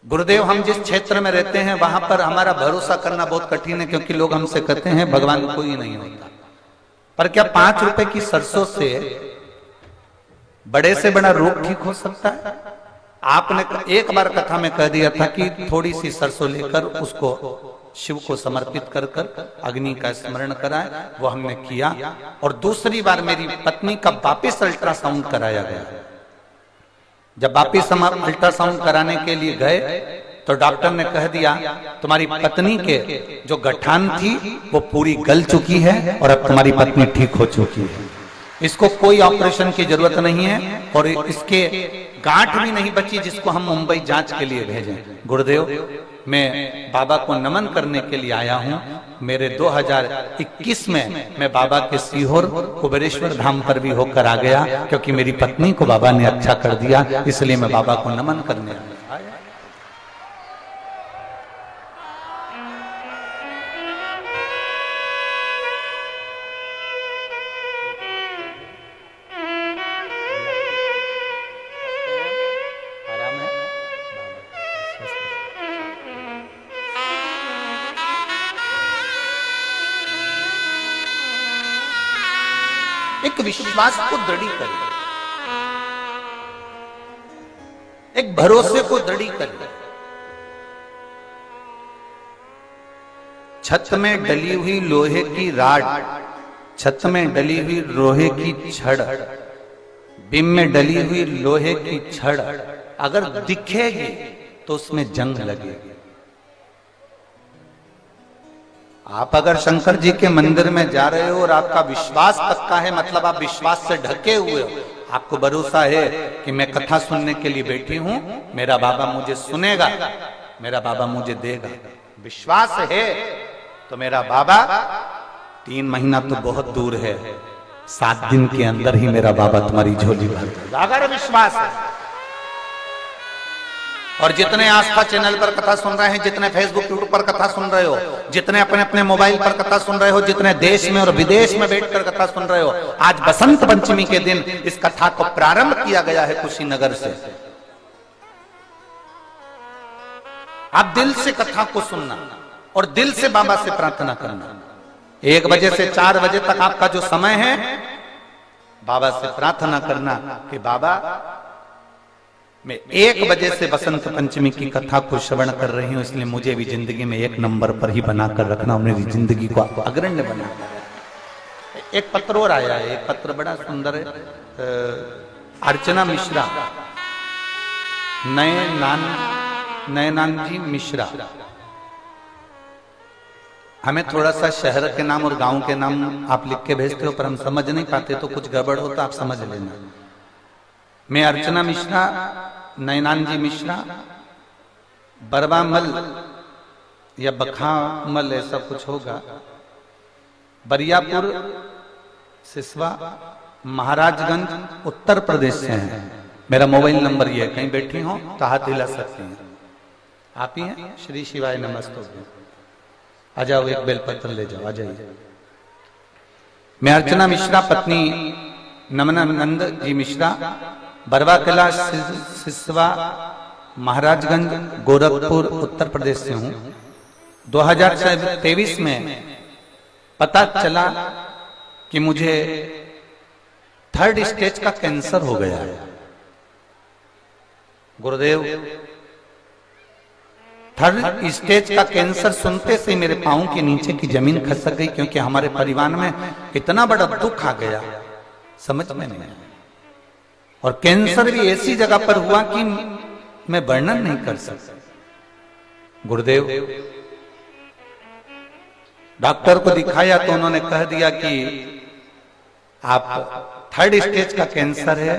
A: गुरुदेव, हम जिस क्षेत्र में रहते हैं वहां पर हमारा भरोसा करना बहुत कठिन है, क्योंकि लोग हमसे कहते हैं भगवान कोई नहीं होता। पर क्या 5 रुपए की सरसों से बड़े से बड़ा रोग ठीक हो सकता है? आपने एक बार कथा में कह दिया था कि थोड़ी सी सरसों लेकर उसको शिव को समर्पित कर अग्नि का स्मरण कराए, वो हमने किया। और दूसरी बार मेरी पत्नी का वापिस अल्ट्रासाउंड कराया गया। जब वापिस हम अल्ट्रासाउंड कराने के लिए गए तो डॉक्टर ने कह दिया तुम्हारी पत्नी के जो गठान थी वो पूरी गल चुकी है और अब तुम्हारी पत्नी ठीक हो चुकी है, इसको कोई ऑपरेशन की जरूरत नहीं है और इसके गांठ भी नहीं बची जिसको हम मुंबई जांच के लिए भेजें। गुरुदेव, मैं बाबा को नमन करने के लिए आया हूं। मेरे 2021 में मैं बाबा के सीहोर कुबेरेश्वर धाम पर भी होकर आ गया, क्योंकि मेरी पत्नी को बाबा ने अच्छा कर दिया, इसलिए मैं बाबा को नमन करने आया। एक विश्वास को दृढ़ी करें, एक भरोसे को दृढ़ी करें। छत में डली हुई लोहे की राड, छत में डली हुई लोहे की छड़, बिम में डली हुई लोहे की छड़ अगर दिखेगी तो उसमें जंग लगेगी। आप अगर शंकर जी के मंदिर में जा रहे हो और आपका विश्वास पक्का है, मतलब आप विश्वास से ढके हुए हो, आपको भरोसा है कि मैं कथा सुनने के लिए बैठी हूं, मेरा बाबा मुझे सुनेगा, मेरा बाबा मुझे देगा, विश्वास है तो मेरा बाबा 3 महीना तो बहुत दूर है, 7 दिन के अंदर ही मेरा बाबा तुम्हारी झोली भर देगा, अगर विश्वास है। और जितने आस्था चैनल पर कथा सुन रहे हैं, जितने फेसबुक यूट्यूब पर कथा सुन रहे हो, जितने अपने अपने मोबाइल पर कथा सुन रहे हो, जितने देश में और विदेश में बैठकर कथा सुन रहे हो, आज बसंत पंचमी के दिन इस कथा को प्रारंभ किया गया है कुशीनगर से। आप दिल से कथा को सुनना और दिल से बाबा से प्रार्थना करना। 1 बजे से 4 बजे तक आपका जो समय है, बाबा से प्रार्थना करना कि बाबा मैं 1 बजे से बसंत पंचमी की कथा को श्रवण कर रही हूं, इसलिए मुझे भी जिंदगी में 1 नंबर पर ही बनाकर रखना, मेरी जिंदगी को अग्रण्य बनाकर। एक पत्र और आया है, एक पत्र बड़ा सुंदर है, अर्चना मिश्रा, नयनान जी मिश्रा। हमें थोड़ा सा शहर के नाम और गांव के नाम आप लिख के भेजते हो, पर हम समझ नहीं पाते, तो कुछ गड़बड़ हो तो आप समझ लेना। मैं अर्चना मिश्रा, नयनान जी मिश्रा, बरवामल या बखामल ऐसा कुछ होगा, बरियापुर सिसवा महाराजगंज उत्तर प्रदेश से हैं। मेरा मोबाइल नंबर ये है, कहीं बैठी हो तो हाथ हिला सकती हैं। आप ही हैं? श्री शिवाय नमस्तुभ्यं। आ जाओ, एक बेलपत्र ले जाओ, आ जाइए। मैं अर्चना मिश्रा, पत्नी नमनानंद जी मिश्रा, बरवा कला सिसवा महाराजगंज गोरखपुर उत्तर प्रदेश से हूं। 2023 में पता चला कि मुझे 3rd स्टेज का कैंसर हो गया है। गुरुदेव, 3rd स्टेज का कैंसर सुनते से मेरे पांव के नीचे की जमीन खसक गई, क्योंकि हमारे परिवार में इतना बड़ा दुख आ गया, समझ में नहीं आया। और कैंसर भी ऐसी जगह पर हुआ कि मैं वर्णन नहीं कर सकता। गुरुदेव, डॉक्टर को दिखाया तो उन्होंने कह दिया कि आप 3rd स्टेज का कैंसर है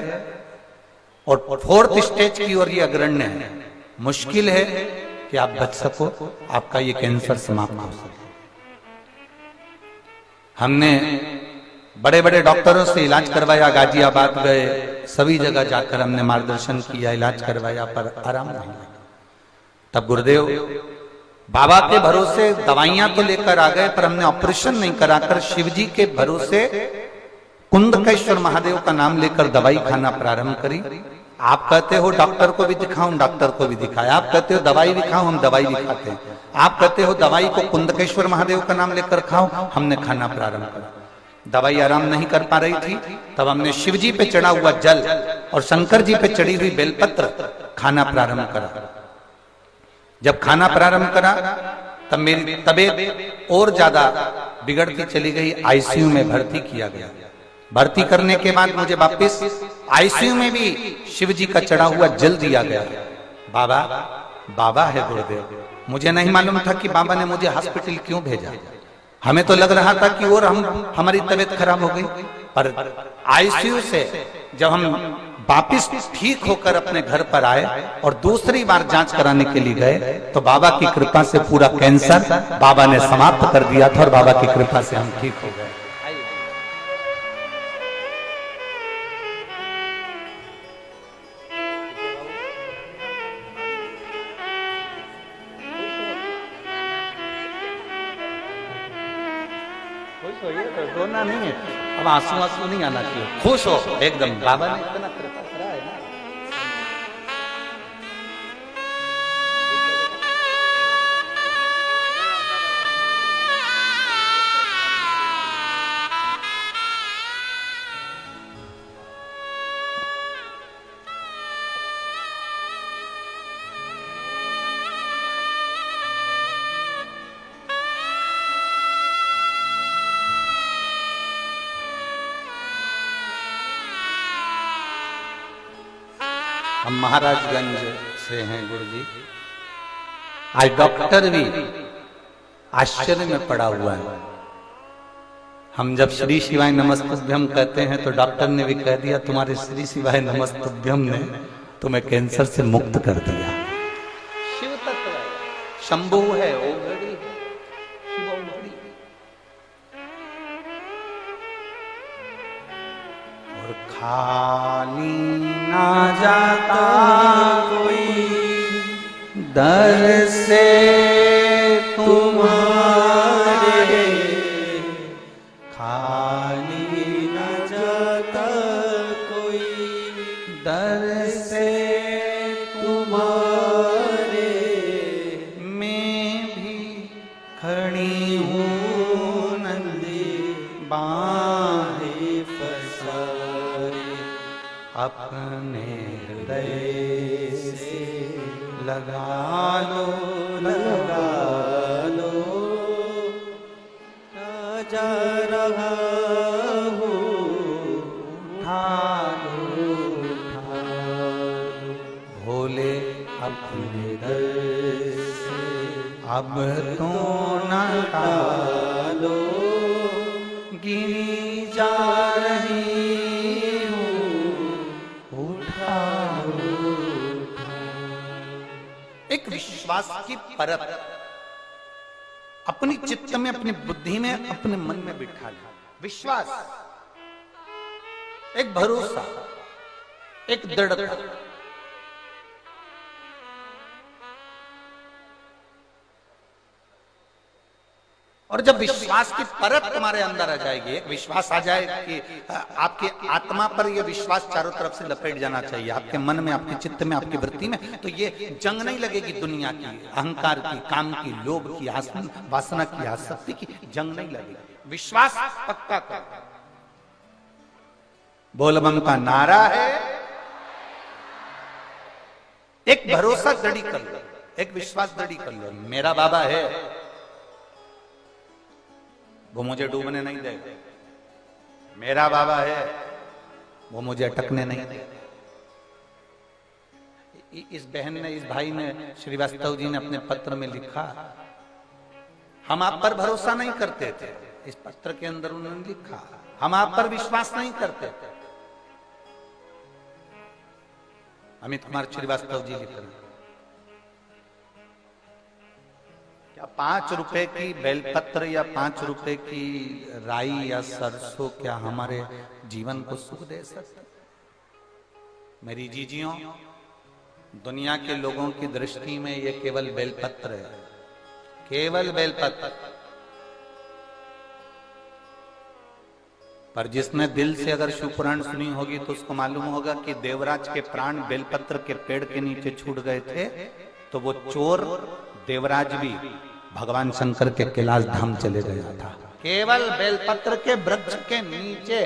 A: और 4th स्टेज की ओर ये अग्रण्य है, मुश्किल है कि आप बच सको, आपका ये कैंसर समाप्त हो सके। हमने बड़े बड़े डॉक्टरों से इलाज करवाया, गाजियाबाद गए, सभी जगह जाकर हमने मार्गदर्शन किया, इलाज करवाया, पर आराम नहीं लगा। तब गुरुदेव बाबा के भरोसे दवाइयां तो लेकर आ गए, पर हमने ऑपरेशन नहीं कराकर शिव जी के भरोसे कुंदकेश्वर महादेव का नाम लेकर दवाई खाना प्रारंभ करी। आप कहते हो डॉक्टर को भी दिखाऊं, डॉक्टर को भी दिखाया। आप कहते हो दवाई भी खाओ, हम दवाई भी खाते हैं। आप कहते हो दवाई को कुंदकेश्वर महादेव का नाम लेकर खाओ, हमने खाना प्रारंभ करा। दवाई आराम नहीं कर पा रही थी, तब हमने शिव जी पे चढ़ा हुआ जल और शंकर जी पे चढ़ी हुई बेलपत्र खाना प्रारंभ करा। जब खाना प्रारंभ करा तब मेरी तबीयत और ज्यादा बिगड़ती चली गई, आईसीयू में भर्ती किया गया। भर्ती करने के बाद मुझे वापस आईसीयू में भी शिव जी का चढ़ा हुआ जल दिया गया। बाबा बाबा है गुरुदेव। मुझे नहीं मालूम था कि बाबा ने मुझे हॉस्पिटल क्यों भेजा। हमें तो लग रहा था कि और हमारी तबीयत खराब हो गई, पर आईसीयू से जब हम वापिस ठीक होकर अपने घर पर आए और दूसरी बार जांच कराने के लिए गए तो बाबा की कृपा से पूरा कैंसर बाबा ने समाप्त कर दिया था और बाबा की कृपा से हम ठीक हो गए। खुश हो, ये तो रोना नहीं है, अब आंसू आंसू नहीं आना चाहिए, खुश हो एकदम, बाबा ने इतना कृपा करा है ना। हम महाराजगंज से हैं गुरु जी। आज डॉक्टर भी आश्चर्य में पड़ा हुआ है। हम जब श्री शिवाय नमस्तुभ्यम कहते हैं तो डॉक्टर ने भी कह दिया तुम्हारे श्री शिवाय नमस्तुभ्यम ने तुम्हें कैंसर से मुक्त कर दिया। शिव तत्व है, शंभु है, ओघड़ी है, शिव ओघड़ी। और खाली ना जाता कोई दर से तुम्हारे, खाली ना जाता कोई दर से तुम्हारे, मैं भी खड़ी हूँ नंदी बाहें फसारे, अपने हृदय से लगा लो जा रहा हूँ, उठा लो भोले अपने दर से अब तो न टालो, गिनी जा रही हूँ, उठा लो। एक विश्वास की परत अपनी चित्त में, अपनी बुद्धि में, अपने मन में बिठा लिया। विश्वास, एक भरोसा, एक दृढ़ता। और जब विश्वास की परत तुम्हारे अंदर आ जाएगी, एक विश्वास आ जाए कि आपकी आत्मा पर यह विश्वास चारों तरफ से लपेट जाना चाहिए, आपके मन में, आपके चित्त में, आपकी वृत्ति में, तो ये जंग नहीं लगेगी दुनिया की, अहंकार की, काम की, लोभ की, वासना की, आसक्ति की जंग नहीं लगेगी। विश्वास पक्का कर, बोलबम का नारा है, एक भरोसा दृढ़ कर लो, एक विश्वास दृढ़ कर लो। मेरा बाबा है, वो मुझे डूबने नहीं देगा। मेरा बाबा है, वो मुझे अटकने नहीं देगा। इस बहन ने, इस भाई ने, श्रीवास्तव जी ने अपने पत्र में लिखा, हम आप पर भरोसा नहीं करते थे। इस पत्र के अंदर उन्होंने लिखा, हम आप पर विश्वास नहीं करते थे। अमित कुमार श्रीवास्तव जी लिख रहे, 5 रुपए की बेलपत्र या 5 रुपए की राई या सरसों क्या हमारे जीवन को सुख दे सकते? मेरी जीजियों, दुनिया के लोगों की दृष्टि में ये केवल बेलपत्र है, केवल बेलपत्र। पर जिसने दिल से अगर शिव पुराण सुनी होगी तो उसको मालूम होगा कि देवराज के प्राण बेलपत्र के पेड़ के नीचे छूट गए थे, तो वो चोर देवराज भी भगवान शंकर के कैलाश धाम चले गया था। केवल बेलपत्र के वृक्ष के नीचे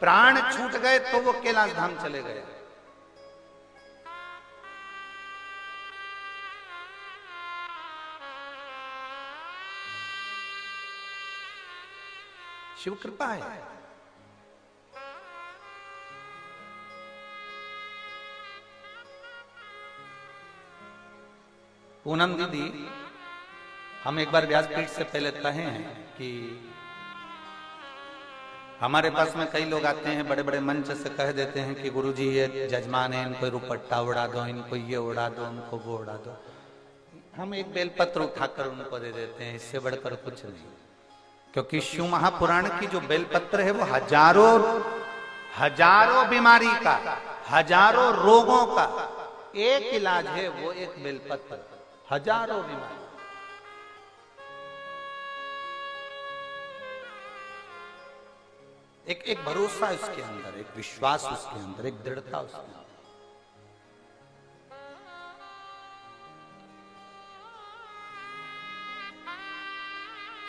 A: प्राण छूट गए तो वो कैलाश धाम चले गए। शिव कृपा है। पूनम दीदी, हम एक बार व्यासपीठ से पहले कहे हैं कि हमारे पास में कई लोग आते हैं, बड़े बड़े मंच से कह देते हैं कि गुरुजी ये जजमान है, इनको रुपट्टा उड़ा दो, इनको ये उड़ा दो, उनको वो उड़ा दो। हम एक बेलपत्र उठाकर उनको दे देते हैं, इससे बढ़कर कुछ नहीं। क्योंकि शिव महापुराण की जो बेलपत्र है वो हजारों बीमारी का, हजारों रोगों का एक इलाज है, वो एक बेलपत्र। हजारों बीमारी, एक भरोसा उसके अंदर, एक विश्वास उसके अंदर, एक दृढ़ता उसके अंदर।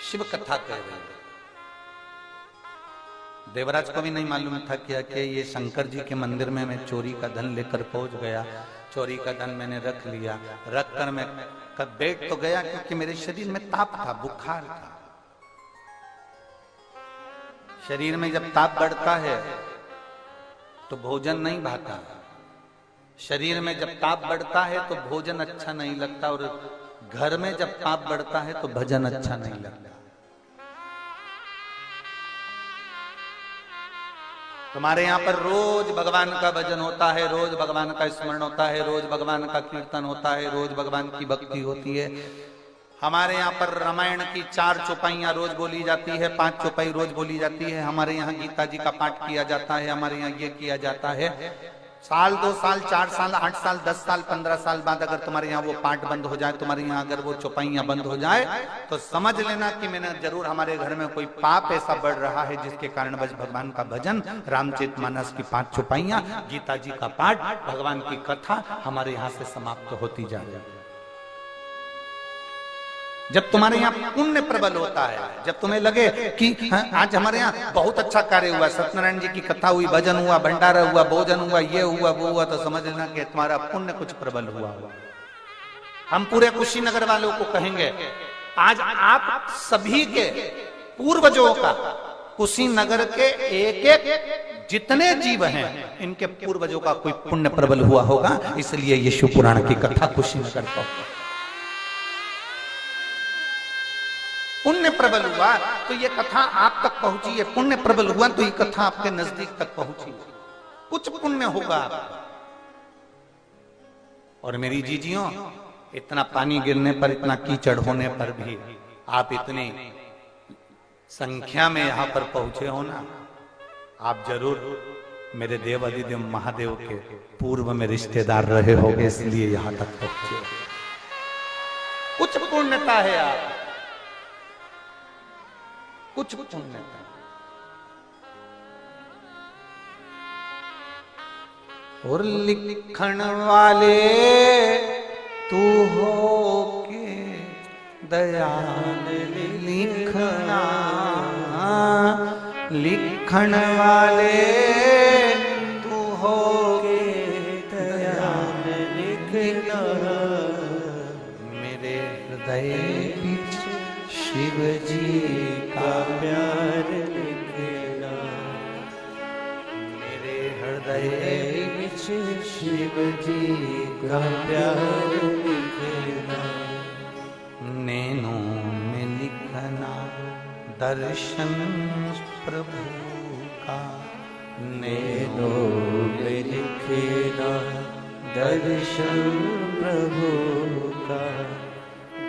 A: शिव कथा कह रहे हैं। देवराज को भी नहीं मालूम था क्या कि ये शंकर जी के मंदिर में मैं चोरी का धन लेकर पहुंच गया, चोरी का धन मैंने रख लिया, रख कर मैं कब बैठ तो गया क्योंकि मेरे शरीर में ताप था, बुखार था। शरीर में जब ताप बढ़ता है तो भोजन नहीं भाता, शरीर में जब ताप बढ़ता है तो भोजन अच्छा नहीं लगता, और घर में जब ताप बढ़ता है तो भजन अच्छा नहीं लगता। तुम्हारे यहाँ पर रोज भगवान का भजन होता है, रोज भगवान का स्मरण होता है, रोज भगवान का कीर्तन होता है, रोज भगवान की भक्ति होती है। हमारे यहाँ पर रामायण की 4 चौपाइयां रोज बोली जाती है, 5 चौपाई रोज बोली जाती है। हमारे यहाँ गीता जी का पाठ किया जाता है, हमारे यहाँ ये किया जाता है। साल 2 साल 4 साल 8 साल 10 साल 15 साल बाद अगर तुम्हारे यहाँ वो पाठ बंद हो जाए, तुम्हारे यहाँ अगर वो चौपाइयां बंद हो जाए, तो समझ लेना कि मैंने जरूर हमारे घर में कोई पाप ऐसा बढ़ रहा है जिसके कारण बस भगवान का भजन, रामचरितमानस की 5 चौपाइयां, गीता जी का पाठ, भगवान की कथा हमारे यहाँ से समाप्त होती जा रही है। जब तुम्हारे यहाँ पुण्य प्रबल होता है, जब तुम्हें लगे कि आज हमारे यहाँ बहुत अच्छा कार्य हुआ, सत्यनारायण जी की कथा हुई, भजन हुआ, भंडारा हुआ, भोजन हुआ, ये हुआ वो हुआ, तो समझ लेना कि तुम्हारा पुण्य कुछ प्रबल हुआ। हम पूरे कुशीनगर वालों को कहेंगे, आज आप सभी के पूर्वजों का, कुशीनगर के एक एक जितने जीव हैं, इनके पूर्वजों का कोई पुण्य प्रबल हुआ होगा, इसलिए ये शिव पुराण की कथा कुशीनगर को पुण्य प्रबल हुआ तो ये कथा आप तक पहुंची है, पुण्य प्रबल हुआ तो ये कथा आपके नजदीक तक पहुंची, कुछ पुण्य होगा। और मेरी जीजियों, इतना पानी गिरने पर, इतना कीचड़ होने पर भी आप इतनी संख्या में यहां पर पहुंचे हो ना, आप जरूर मेरे देव अधिदेव महादेव के पूर्व में रिश्तेदार रहे होगे, इसलिए यहां तक पहुंचे। कुछ पुण्यता है आप, कुछ पुण्यता। और लिखण वाले तू हो के दयाल लिखना, लिखण वाले तू हो के दयाल लिखना, मेरे हृदय शिव जी का प्यार लिखना, मेरे हृदय विच शिव जी का प्यार लिखना, नैनों में लिखना दर्शन प्रभु का, नैनों में लिखना दर्शन प्रभु का,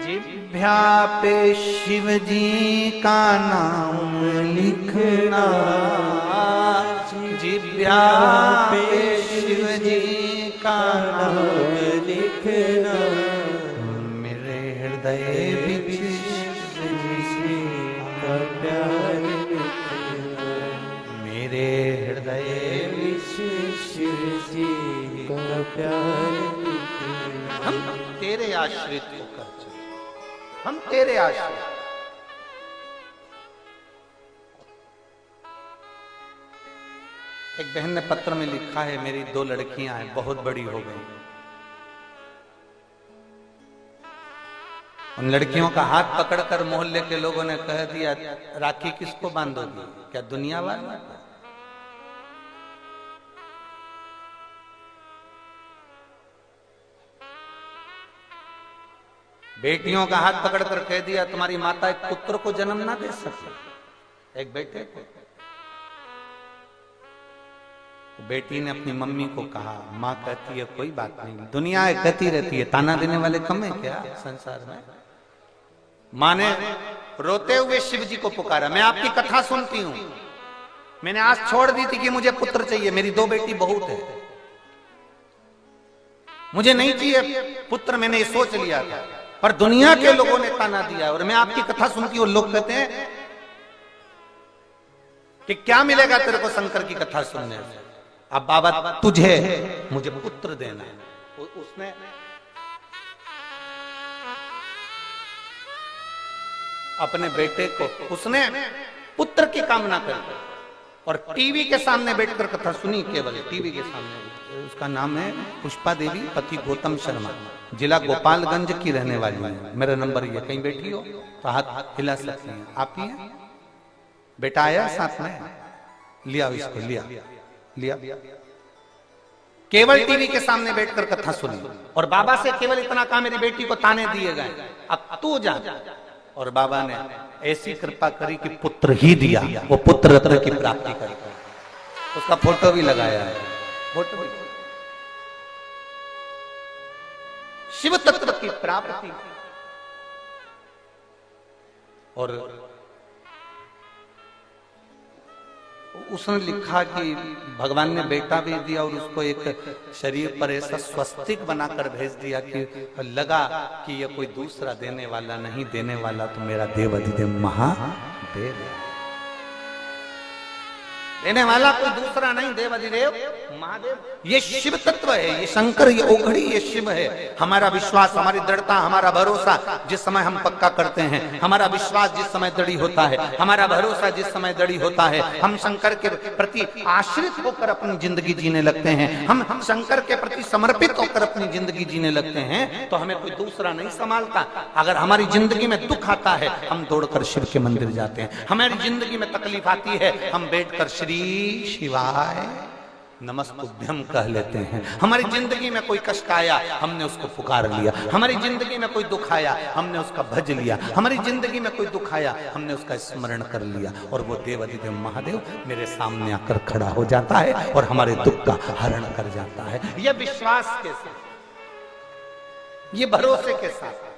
A: जिभ्या पे शिव जी का नाम लिखना, जिभ्या पे शिव जी का नाम लिखना, मेरे हृदय विच शिव जी का प्यार लिखना, मेरे हृदय विच शिव जी का प्यार लिखना। हम तेरे आश्रित होकर चले, हम तेरे आश्रित। एक बहन ने पत्र में लिखा है, मेरी 2 लड़कियां हैं, बहुत बड़ी हो गई। उन लड़कियों का हाथ पकड़कर मोहल्ले के लोगों ने कह दिया, राखी किसको बांधोगी, क्या दुनिया वाला? बेटियों का हाथ पकड़कर कह दिया, तुम्हारी माता एक पुत्र को जन्म ना दे सके, एक बेटे को। बेटी ने अपनी मम्मी को कहा, माँ कहती है कोई बात नहीं, दुनिया कहती रहती है, ताना देने वाले कम है क्या संसार में। माँ ने रोते हुए शिव जी को पुकारा, मैं आपकी कथा सुनती हूं, मैंने आज छोड़ दी थी कि मुझे पुत्र चाहिए, मेरी 2 बेटी बहुत है, मुझे नहीं चाहिए पुत्र, मैंने ये सोच लिया था, पर दुनिया के लोगों ने ताना दिया और मैं आपकी कथा सुनती हूँ। लोग कहते हैं कि क्या मिलेगा तेरे को शंकर की कथा सुनने से। अब बाबा तुझे मुझे पुत्र देना है। उसने अपने बेटे को, उसने पुत्र की कामना करी और टीवी के सामने बैठकर कथा सुनी, केवल टीवी के सामने। उसका नाम है पुष्पा देवी, पति गौतम शर्मा, जिला गोपालगंज की रहने वाली है। मेरा नंबर ये, कहीं बैठी हो तो हाथ हिला सकती हैं। आप ही हैं? बेटा आया साथ में, लिया इसको, लिया। केवल टीवी के सामने बैठकर कथा सुनी और बाबा से केवल इतना कहा, मेरी बेटी को ताने दिए गए, अब तू जा। और बाबा ने ऐसी कृपा करी कि पुत्र ही दिया, वो पुत्र रत्न की प्राप्ति करी। उसका फोटो भी लगाया है, फोटो भी। शिव तत्व की प्राप्ति। और उसने लिखा कि भगवान ने बेटा भी दिया और उसको एक शरीर पर ऐसा स्वस्तिक बनाकर भेज दिया कि लगा कि ये कोई दूसरा देने वाला नहीं, देने वाला तो मेरा देव अधिदेव महादेव है। देने वाला कोई दूसरा नहीं, देव अधिदेव महादेव। ये शिव तत्व है, ये शंकर, ये ओघड़ी, ये शिव है। हमारा विश्वास, हमारी दृढ़ता, हमारा भरोसा जिस समय हम पक्का करते हैं, हमारा विश्वास जिस समय दृढ़ होता है, हमारा भरोसा जिस समय दृढ़ होता है, हम शंकर के प्रति आश्रित होकर अपनी जिंदगी जीने लगते हैं, हम शंकर के प्रति समर्पित होकर अपनी जिंदगी जीने लगते हैं, तो हमें कोई दूसरा नहीं संभालता। अगर हमारी जिंदगी में दुख आता है, हम दौड़कर शिव के मंदिर जाते हैं। हमारी जिंदगी में तकलीफ आती है, हम बैठकर श्री शिवाय नमस्तुभ्यम कह लेते हैं। हमारी जिंदगी में कोई कष्ट आया, हमने उसको पुकार लिया। हमारी जिंदगी में कोई दुख आया, हमने उसका भज लिया। हमारी जिंदगी में कोई दुख आया, हमने उसका स्मरण कर लिया और वो देव अधिदेव महादेव मेरे सामने आकर खड़ा हो जाता है और हमारे दुख का हरण कर जाता है। यह विश्वास के साथ, ये भरोसे के साथ।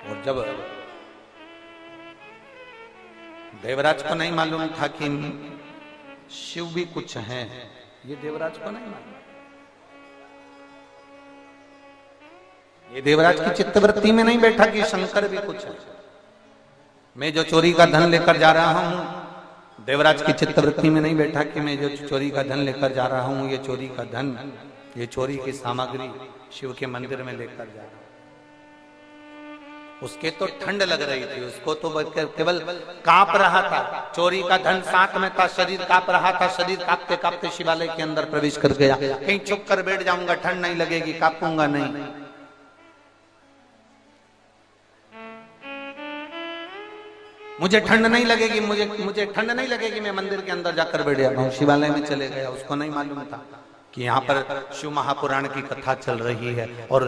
A: और जब देवराज को नहीं मालूम था कि शिव भी कुछ हैं, ये देवराज को नहीं मालूम। ये देवराज की चित्तवृत्ति में नहीं बैठा कि शंकर भी कुछ है। मैं जो चोरी का धन लेकर जा रहा हूं, देवराज की चित्तवृत्ति में नहीं बैठा कि मैं जो चोरी का धन लेकर जा रहा हूं, ये चोरी का धन, ये चोरी की सामग्री शिव के मंदिर में लेकर जा रहा हूं। उसके तो ठंड लग रही थी, उसको तो केवल कांप रहा था। चोरी का धन साथ में था, शरीर कांप रहा था। शरीर कांपते कांपते शिवालय के अंदर प्रवेश कर गया। कहीं छुप कर बैठ जाऊंगा, ठंड नहीं लगेगी, कांपूंगा नहीं। मुझे ठंड नहीं लगेगी, मुझे ठंड नहीं लगेगी, मैं मंदिर के अंदर जाकर बैठ जाता हूँ। शिवालय में चले गया। उसको नहीं मालूम था कि यहाँ पर शिव महापुराण की कथा चल रही है और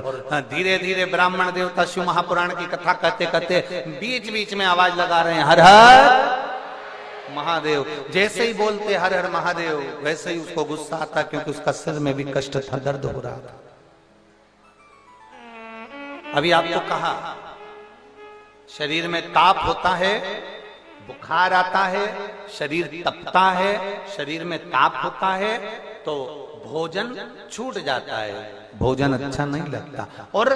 A: धीरे धीरे ब्राह्मण देवता शिव महापुराण की कथा कहते कहते बीच बीच में आवाज लगा रहे हैं, हर हर महादेव। जैसे ही बोलते हर हर महादेव, वैसे ही उसको गुस्सा आता, क्योंकि उसका सिर में भी कष्ट था, दर्द हो रहा था। अभी आपको कहा, शरीर में ताप होता है, बुखार आता है, शरीर तपता है, शरीर में ताप होता है, तो भोजन छूट जाता है, भोजन अच्छा नहीं लगता। और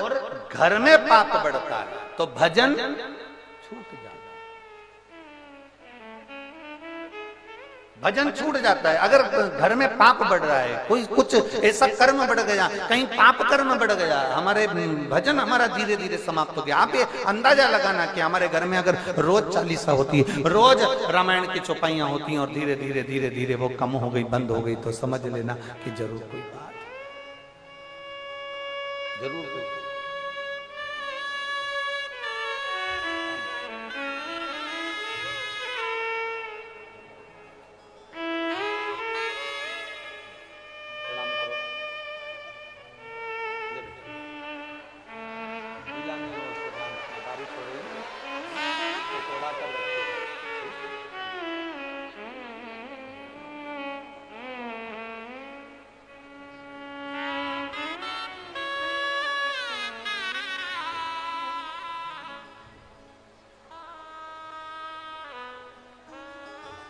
A: घर में पाप बढ़ता है तो भजन छूट जाता है, भजन छूट जाता है। अगर घर में पाप बढ़ रहा है, कोई कुछ ऐसा कर्म बढ़ गया, कहीं पाप कर्म बढ़ गया, हमारे भजन हमारा धीरे धीरे समाप्त हो गया। आप ये अंदाजा लगाना कि हमारे घर में अगर रोज चालीसा होती है, रोज रामायण की चौपाइयां होती हैं और धीरे धीरे धीरे धीरे वो कम हो गई, बंद हो गई, तो समझ लेना कि जरूर कोई बात, जरूर कोई।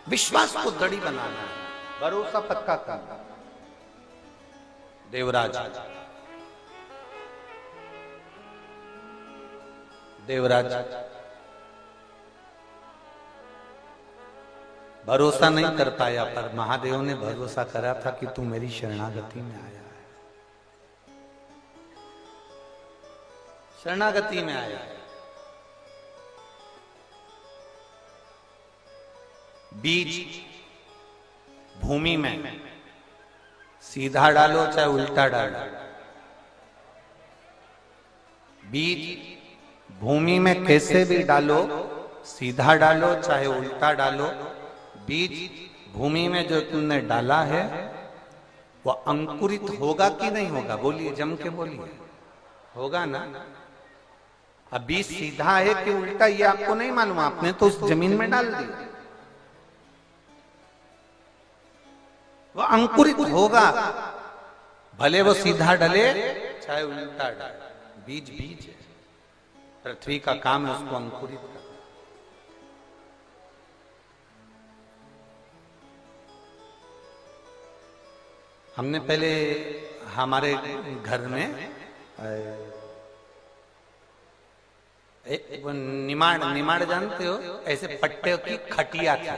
A: विश्वास को दृढ़ बनाना है, भरोसा पक्का करना। देवराज भरोसा नहीं कर पाया, पर महादेव ने भरोसा करा था कि तू मेरी शरणागति में आया है, शरणागति में आया है। बीज भूमि में सीधा डालो चाहे उल्टा डालो, बीज भूमि में कैसे भी डालो, सीधा डालो चाहे उल्टा डालो, बीज भूमि में जो तुमने डाला है वो अंकुरित होगा कि नहीं होगा? बोलिए, जम के बोलिए, होगा ना? अब बीज सीधा है कि उल्टा ये आपको नहीं मालूम, आपने तो उस जमीन में डाल दिया, वो अंकुरित होगा, भले वो सीधा डले चाहे उल्टा डले, बीज बीज है। पृथ्वी का काम है उसको अंकुरित करना। हमने पहले हमारे घर में वो निमाड़ जानते हो, ऐसे पट्टे की खटिया थी,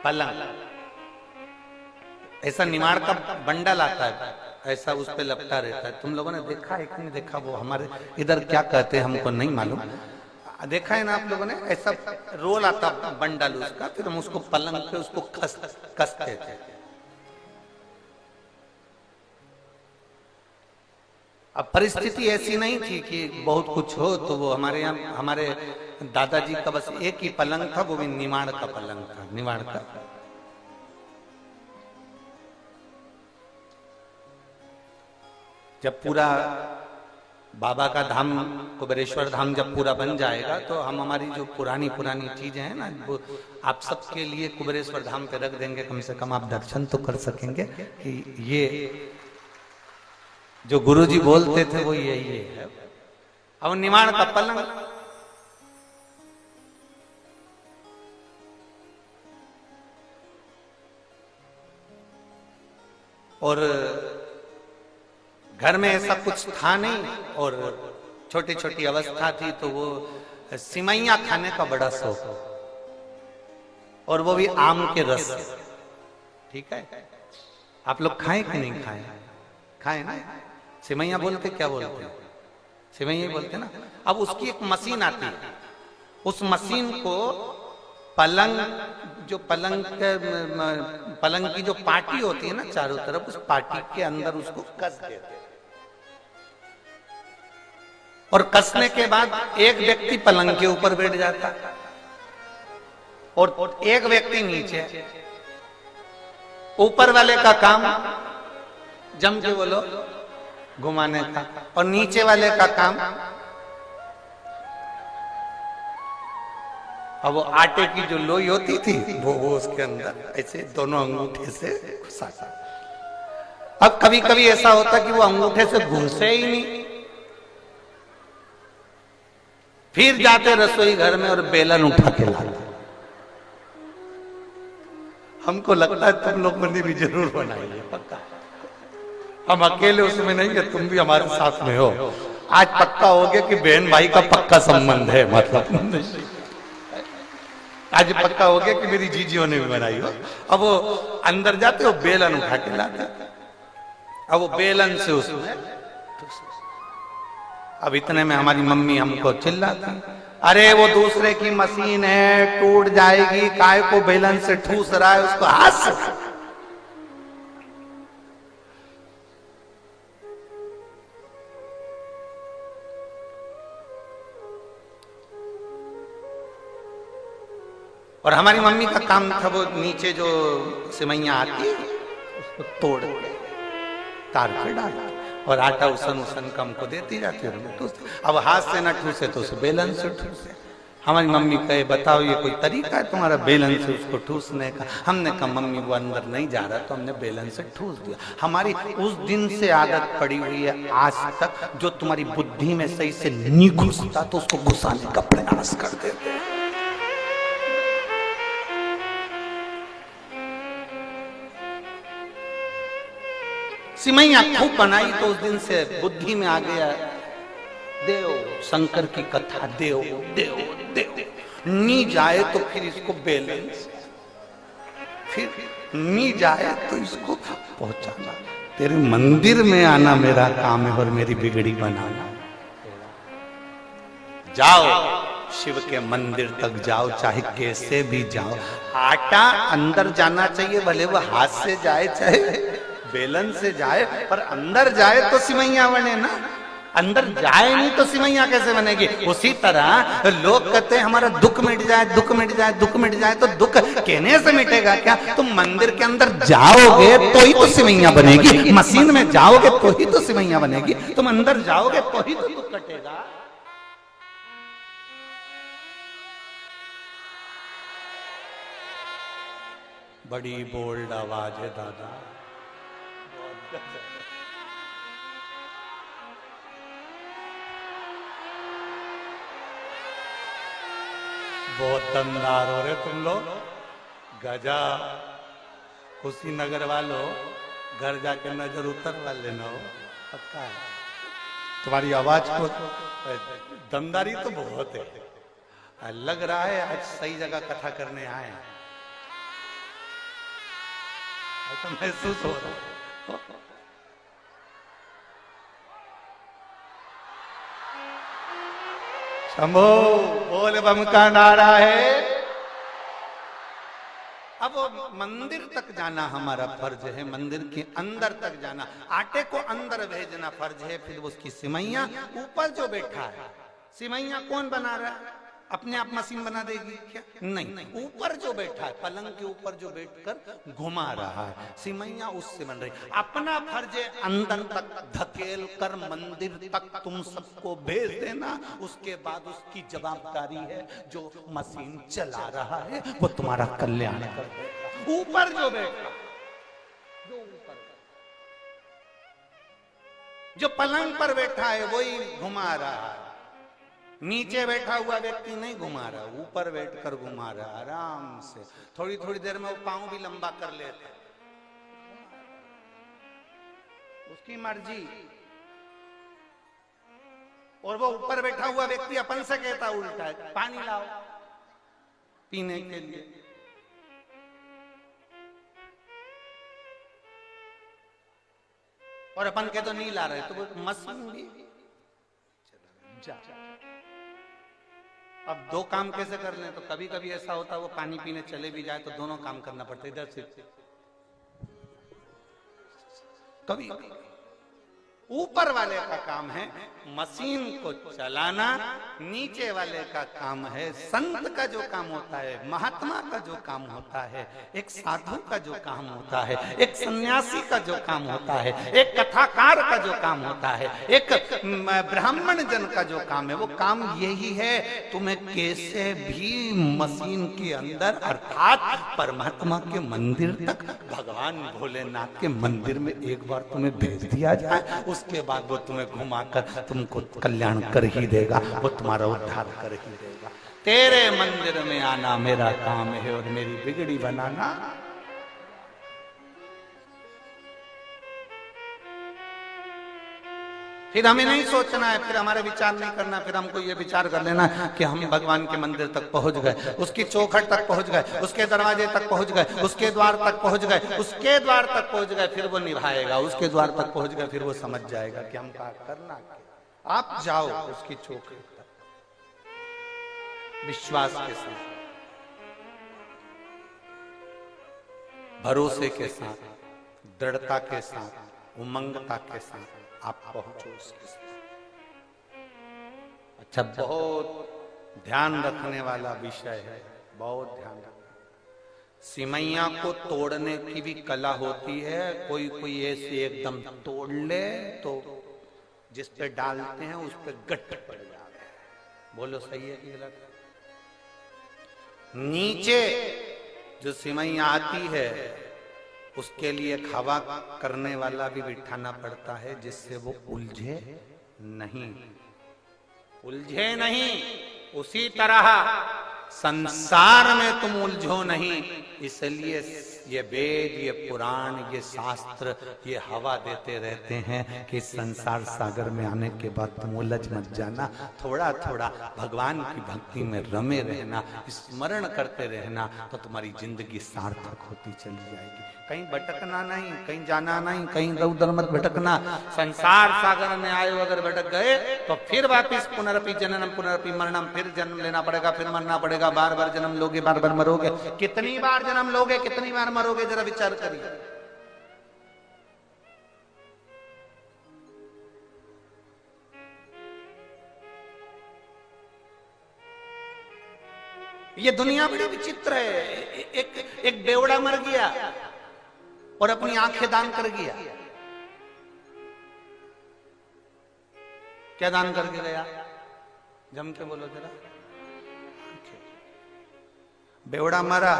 A: पलंग, ऐसा निमाड़ का बंडल आता है, ऐसा उस पे लपटा रहता है। तुम लोगों ने देखा है कि नहीं देखा? वो हमारे इधर क्या कहते हैं हमको नहीं मालूम, देखा है ना आप लोगों ने? ऐसा रोल आता बंडल उसका, फिर हम उसको पलंग पे उसको कसते थे। अब परिस्थिति ऐसी नहीं थी कि बहुत कुछ हो, तो वो हमारे यहाँ हमारे दादाजी का बस एक ही पलंग था, वो भी निमाड़ का पलंग था, निमाड़ का। जब पूरा बाबा का धाम कुबेरेश्वर धाम जब पूरा बन जाएगा तो हम हमारी जो पुरानी चीजें हैं ना, वो आप सबके लिए कुबेरेश्वर धाम पे रख देंगे, कम से कम आप दर्शन तो कर सकेंगे कि ये जो गुरुजी बोलते थे वो यही है। अब निमाड़ का पलंग, और घर में ऐसा कुछ था नहीं, और छोटी छोटी अवस्था थी, तो वो सिमैया खाने का बड़ा शौक, और वो भी आम के रस से। ठीक है, आप लोग खाए कि नहीं खाए? खाए ना? सिमैया बोलते क्या बोलते? सिमैया बोलते ना। अब उसकी एक मशीन आती है, उस मशीन को पलंग की जो पार्टी होती है ना चारों तरफ, उस पार्टी के अंदर उसको कस देते हैं, और कसने के बाद एक व्यक्ति पलंग के ऊपर बैठ जाता और एक व्यक्ति नीचे। ऊपर वाले का काम जम के बोलो घुमाने का, और नीचे वाले का काम, अब वो आटे की जो लोई होती थी वो उसके अंदर ऐसे दोनों अंगूठे से घुसाता। अब कभी कभी ऐसा होता कि वो अंगूठे से घुसे ही नहीं, फिर जाते रसोई घर में और बेलन उठा के लाते। हमको लगता है तुम लोगों ने भी जरूर बनाई है, पक्का। हम अकेले उसमें नहीं है, तुम भी हमारे साथ में हो। आज पक्का हो गया कि बहन भाई का पक्का संबंध है, मतलब आज पक्का हो गया कि मेरी जीजियों ने भी बनाई हो। अब वो अंदर जाते हो, बेलन उठा के लाते, अब वो बेलन से उसमें, अब इतने में हमारी मम्मी हमको चिल्लाती, अरे वो दूसरे की मशीन है, टूट जाएगी, काय को बेलन से ठूस रहा है, उसको हाथ से। और हमारी मम्मी का काम था वो नीचे जो सिमैया आती है उसको तोड़ के तार पे डाल और आटा उसन कम को देती जाती है। अब हाथ से ना ठूसे तो उसे बेलन से ठूसे। हमारी मम्मी कहे बताओ ये कोई तरीका है तुम्हारा बेलन से उसको ठूसने का? हमने कहा मम्मी वो अंदर नहीं जा रहा, तो हमने बेलन से ठूस दिया। हमारी उस दिन से आदत पड़ी हुई है आज तक, जो तुम्हारी बुद्धि में सही से नहीं घुसता तो उसको घुसाने का प्रयास कर देते हैं। सिमैया खूब बनाई तो उस दिन से बुद्धि में आ गया, देव शंकर की कथा, देव देव देव, नी जाए तो फिर इसको बेलन से, फिर नी जाए तो इसको पहुंचाना। तेरे मंदिर में आना मेरा काम है और मेरी बिगड़ी बनाना। जाओ शिव के मंदिर तक जाओ, चाहे कैसे भी जाओ। आटा अंदर जाना चाहिए, भले वो हाथ से जाए चाहे बेलन से जाए, पर अंदर जाए तो सिमैया बने ना। अंदर जाए नहीं तो सिमैया कैसे बनेगी। उसी तरह लोग कहते हैं हमारा दुख मिट जाए, दुख मिट जाए, दुख मिट जाए, तो दुख कहने से मिटेगा क्या? तुम मंदिर के अंदर जाओगे तो ही तो सिमैया बनेगी, मशीन में जाओगे तो ही तो सिमैया बनेगी, तुम अंदर जाओगे तो ही तो दुख कटेगा। बड़ी बोल्ड आवाज है दादा, बहुत दमदार हो रहे तुम लोग। गजा कुशीनगर वालों, घर जाके नजर उतरवा लेना हो, पक्का है। तुम्हारी आवाज को दमदारी तो बहुत है, लग रहा है आज सही जगह कथा करने आए हैं, तो महसूस हो रहा। शंभो बोल बम का नारा है। अब मंदिर तक जाना हमारा फर्ज है, मंदिर के अंदर तक जाना, आटे को अंदर भेजना फर्ज है। फिर उसकी सिमैया ऊपर जो बैठा है, सिमैया कौन बना रहा है? अपने आप मशीन बना देगी क्या? नहीं, ऊपर जो बैठा है, पलंग के ऊपर जो बैठकर घुमा रहा है, सिमैया उससे बन रही। अपना फर्ज अंदर तक धकेल कर मंदिर तक तुम सबको भेज देना। उसके बाद उसकी जवाबदारी है, जो मशीन चला रहा है वो तुम्हारा कल्याण कर। ऊपर जो बैठा, जो ऊपर, जो पलंग पर बैठा है वही घुमा रहा है। नीचे बैठा हुआ व्यक्ति नहीं घुमा रहा, ऊपर बैठकर घुमा रहा आराम से। थोड़ी थोड़ी देर में वो पांव भी लंबा कर लेता, उसकी मर्जी। और वो ऊपर बैठा हुआ व्यक्ति अपन से कहता उल्टा है, पानी लाओ पीने के लिए। और अपन के तो नहीं ला रहे, तो वो मशीन भी जा। अब दो काम कैसे कर लें? तो कभी कभी ऐसा होता है वो पानी पीने चले भी जाए तो दोनों काम करना पड़ता है, इधर से कभी। ऊपर वाले का काम है मशीन को चलाना, नीचे वाले का काम है, संत का जो काम होता है, महात्मा का जो काम होता है, एक साधु का जो काम होता है, एक सन्यासी का जो काम होता है, एक कथाकार का जो काम होता है, एक ब्राह्मण जन का जो काम है, वो काम यही है, तुम्हें कैसे भी मशीन के अंदर अर्थात परमात्मा के मंदिर तक, भगवान भोलेनाथ के मंदिर में एक बार तुम्हें भेज दिया जाए, उसके बाद वो तुम्हें घुमाकर तुमको कल्याण कर ही देगा, वो तुम्हारा उद्धार कर ही देगा। तेरे मंदिर में आना मेरा काम है और मेरी बिगड़ी बनाना। फिर हमें नहीं सोचना है, फिर हमारे विचार नहीं करना, फिर हमको ये विचार कर लेना कि हम भगवान के मंदिर तक पहुंच गए, उसकी चौखट तक पहुंच गए, उसके दरवाजे तक पहुंच गए, उसके द्वार तक पहुंच गए, उसके द्वार तक पहुंच गए, फिर वो निभाएगा। उसके द्वार तक पहुंच गए, फिर वो समझ जाएगा कि हम क्या करना। आप जाओ उसकी चौखट तक विश्वास के साथ, भरोसे के साथ, दृढ़ता के साथ, उमंगता के साथ आप पहुंचो उसके साथ। अच्छा, बहुत ध्यान रखने वाला विषय है, बहुत ध्यान रखना। सिमैया को तोड़ने की भी कला होती है। कोई कोई ऐसे एकदम तोड़ ले तो जिस पे डालते हैं उस पे गट्ट पड़ जाता है। बोलो सही है कि गलत? नीचे जो सिमैया आती है उसके लिए हवा करने वाला भी बिठाना पड़ता है, जिससे वो उलझे नहीं, उलझे नहीं। उसी तरह संसार में तुम उलझो नहीं, इसलिए ये वेद, ये पुराण, ये शास्त्र, ये हवा देते रहते हैं कि संसार सागर में आने के बाद तुम उलझ मत जाना, थोड़ा थोड़ा भगवान की भक्ति में रमे रहना, स्मरण करते रहना, तो तुम्हारी जिंदगी सार्थक होती चली जाएगी। कहीं भटकना नहीं, कहीं जाना नहीं, कहीं इधर उधर मत भटकना। संसार सागर में आए अगर भटक गए तो फिर वापिस पुनरपि जननम पुनरपि मरणम, फिर जन्म लेना पड़ेगा, फिर मरना पड़ेगा, बार बार जन्म लोगे, बार बार मरोगे। कितनी बार जन्म लोगे, कितनी बार मरोगे, जरा विचार करिए। ये दुनिया बड़ी विचित्र है। एक बेवड़ा मर गया और अपनी आंखें दान कर गया। क्या दान करके गया? जम के बोलो जरा। बेवड़ा मरा,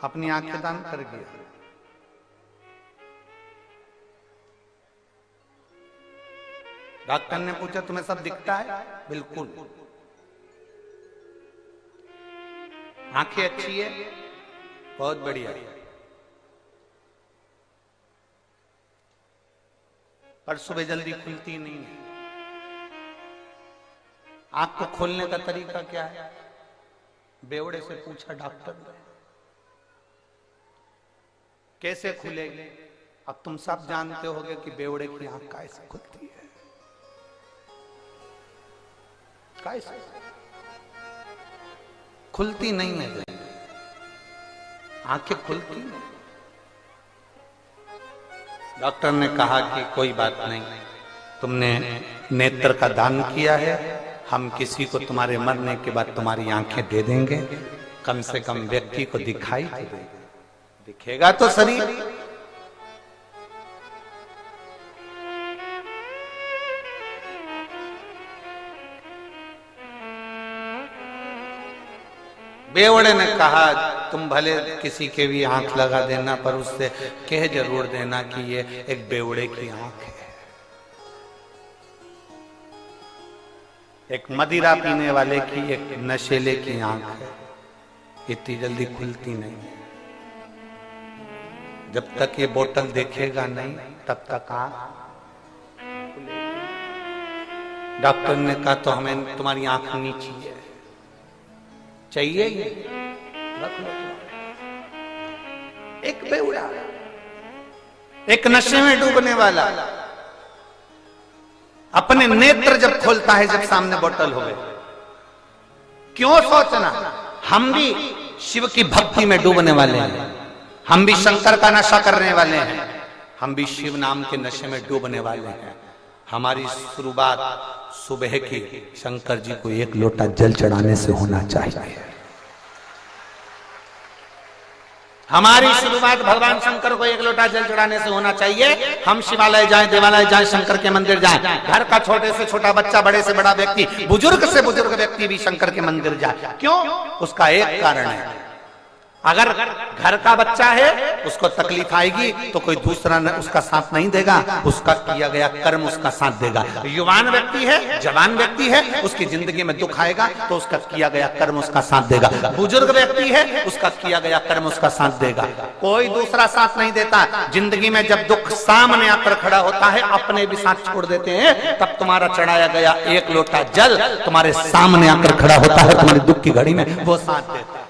A: अपनी आंखें दान कर गया। डॉक्टर ने पूछा तुम्हें सब दिखता है? बिल्कुल। आंखें अच्छी है? बहुत बढ़िया। पर सुबह जल्दी खुलती नहीं है। आंख को खोलने का तरीका क्या है? बेवड़े से पूछा डॉक्टर ने। कैसे खुलेगी? अब तुम सब जानते होगे कि बेवड़े की आंख कैसे खुलती है। कैसे खुलती नहीं है, आंखें खुलती नहीं। डॉक्टर ने कहा कि कोई बात नहीं, तुमने नेत्र का दान किया है, हम किसी को तुम्हारे मरने के बाद तुम्हारी आंखें दे देंगे, कम से कम व्यक्ति को दिखाई तो देगा, दिखेगा तो शरीर। बेवड़े ने कहा तुम भले किसी के भी आंख लगा देना, पर उससे कह जरूर देना कि ये एक बेवड़े की आंख है। एक मदिरा पीने वाले की, एक नशेले की आंख है, इतनी जल्दी खुलती नहीं। जब तक ये बोतल देखेगा नहीं तब तक आंख। डॉक्टर ने कहा तो हमें तुम्हारी आंख नीची है, चाहिए ये रख लो। एक बेवड़ा, एक नशे में डूबने वाला अपने नेत्र जब खोलता है, जब सामने बोतल हो गए, क्यों सोचना हम भी शिव की भक्ति में डूबने वाले हैं, हम भी शंकर का नशा करने वाले हैं, हम भी शिव नाम के नशे में डूबने वाले हैं। हमारी शुरुआत सुबह की शंकर जी को एक लोटा जल चढ़ाने से होना चाहिए। हमारी शुरुआत भगवान शंकर को एक लोटा जल चढ़ाने से होना चाहिए। हम शिवालय जाएं, देवालय जाएं, शंकर के मंदिर जाएं, घर का छोटे से छोटा बच्चा, बड़े से बड़ा व्यक्ति, बुजुर्ग से बुजुर्ग व्यक्ति भी शंकर के मंदिर जाए। क्यों? उसका एक कारण है, अगर घर का बच्चा है उसको तकलीफ आएगी तो कोई दूसरा उसका साथ नहीं देगा, उसका किया गया कर्म उसका साथ देगा। युवान व्यक्ति है, जवान व्यक्ति है, उसकी जिंदगी में दुख आएगा तो उसका किया गया कर्म उसका साथ देगा। बुजुर्ग व्यक्ति है, उसका किया गया कर्म उसका साथ देगा, कोई दूसरा साथ नहीं देता। जिंदगी में जब दुख सामने आकर खड़ा होता है, अपने भी साथ छोड़ देते हैं, तब तुम्हारा चढ़ाया गया एक लोटा जल तुम्हारे सामने आकर खड़ा होता है, तुम्हारी दुख की घड़ी में वो साथ देता है,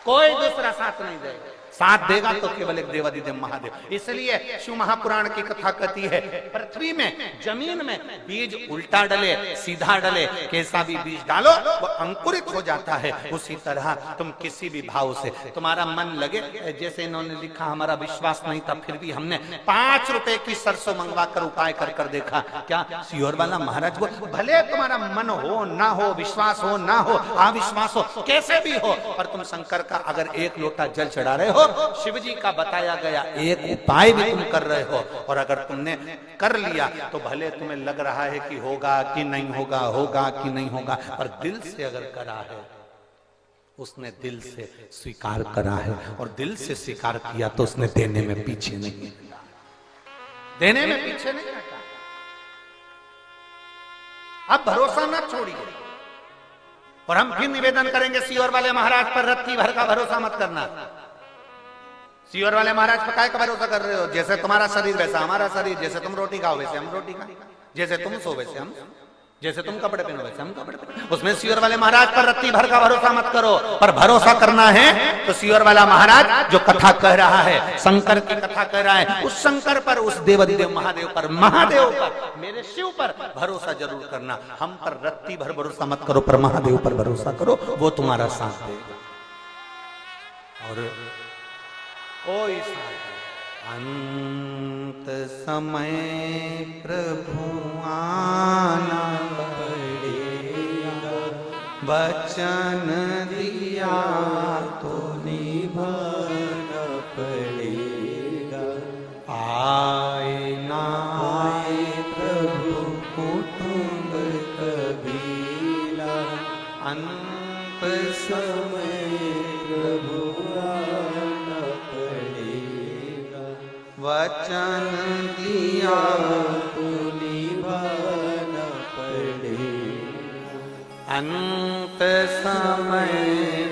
A: कोई दूसरा साथ नहीं देगा। साथ देगा तो केवल एक देवादिदेव महादेव। इसलिए शिव महापुराण की कथा कहती है, पृथ्वी में, जमीन में बीज उल्टा डले सीधा डले, कैसा भी बीज डालो वो अंकुरित हो जाता है। उसी तरह तुम किसी भी भाव से तुम्हारा मन लगे, जैसे इन्होंने लिखा हमारा विश्वास नहीं था फिर भी हमने 5 रुपए की सरसों मंगवा कर उपाय कर कर देखा। क्या सीहोर वाला महाराज वो, भले तुम्हारा मन हो ना हो, विश्वास हो ना हो, अविश्वास हो, कैसे भी हो, पर तुम शंकर का अगर एक लोटा जल चढ़ा रहे हो, शिव जी का बताया गया एक उपाय भी तुम कर रहे हो, और अगर तुमने कर लिया तो भले तुम्हें लग रहा है कि होगा कि नहीं होगा, होगा कि नहीं होगा, पर दिल से अगर करा है, उसने दिल से स्वीकार करा है, और दिल से स्वीकार किया तो उसने देने में पीछे नहीं हटा, देने में पीछे नहीं हटा। अब भरोसा ना छोड़िए, और हम फिर निवेदन करेंगे सीहोर वाले महाराज पर रत्ती भर का भरोसा मत करना। सीवर वाले महाराज पर काय का भरोसा कर रहे हो? जैसे तुम्हारा शरीर वैसा हमारा शरीर, जैसे तुम रोटी खाओ वैसे हम रोटी खाएं, जैसे तुम सो वैसे हम, जैसे तुम कपड़े पहनो वैसे हम कपड़े पहनो। उसमें सीवर वाले महाराज पर रत्ती भर का भरोसा मत करो, पर भरोसा करना है तो सीवर वाला महाराज जो कथा कह रहा है, शंकर की कथा कह रहा है, उस शंकर पर, उस देवदेव महादेव पर, महादेव पर, मेरे शिव पर भरोसा जरूर करना। हम पर रत्ती भर भरोसा मत करो, पर महादेव पर भरोसा करो, वो तुम्हारा साथ देगा। और ओ अंत समय प्रभु आना पड़ेगा, वचन दिया तो निभाना पड़ेगा। आए ना आए प्रभु कुटुंब कबीला, अंत समय प्रभु आना पड़ेगा, वचन दिया तो निभाना पड़ेगा। अंत समय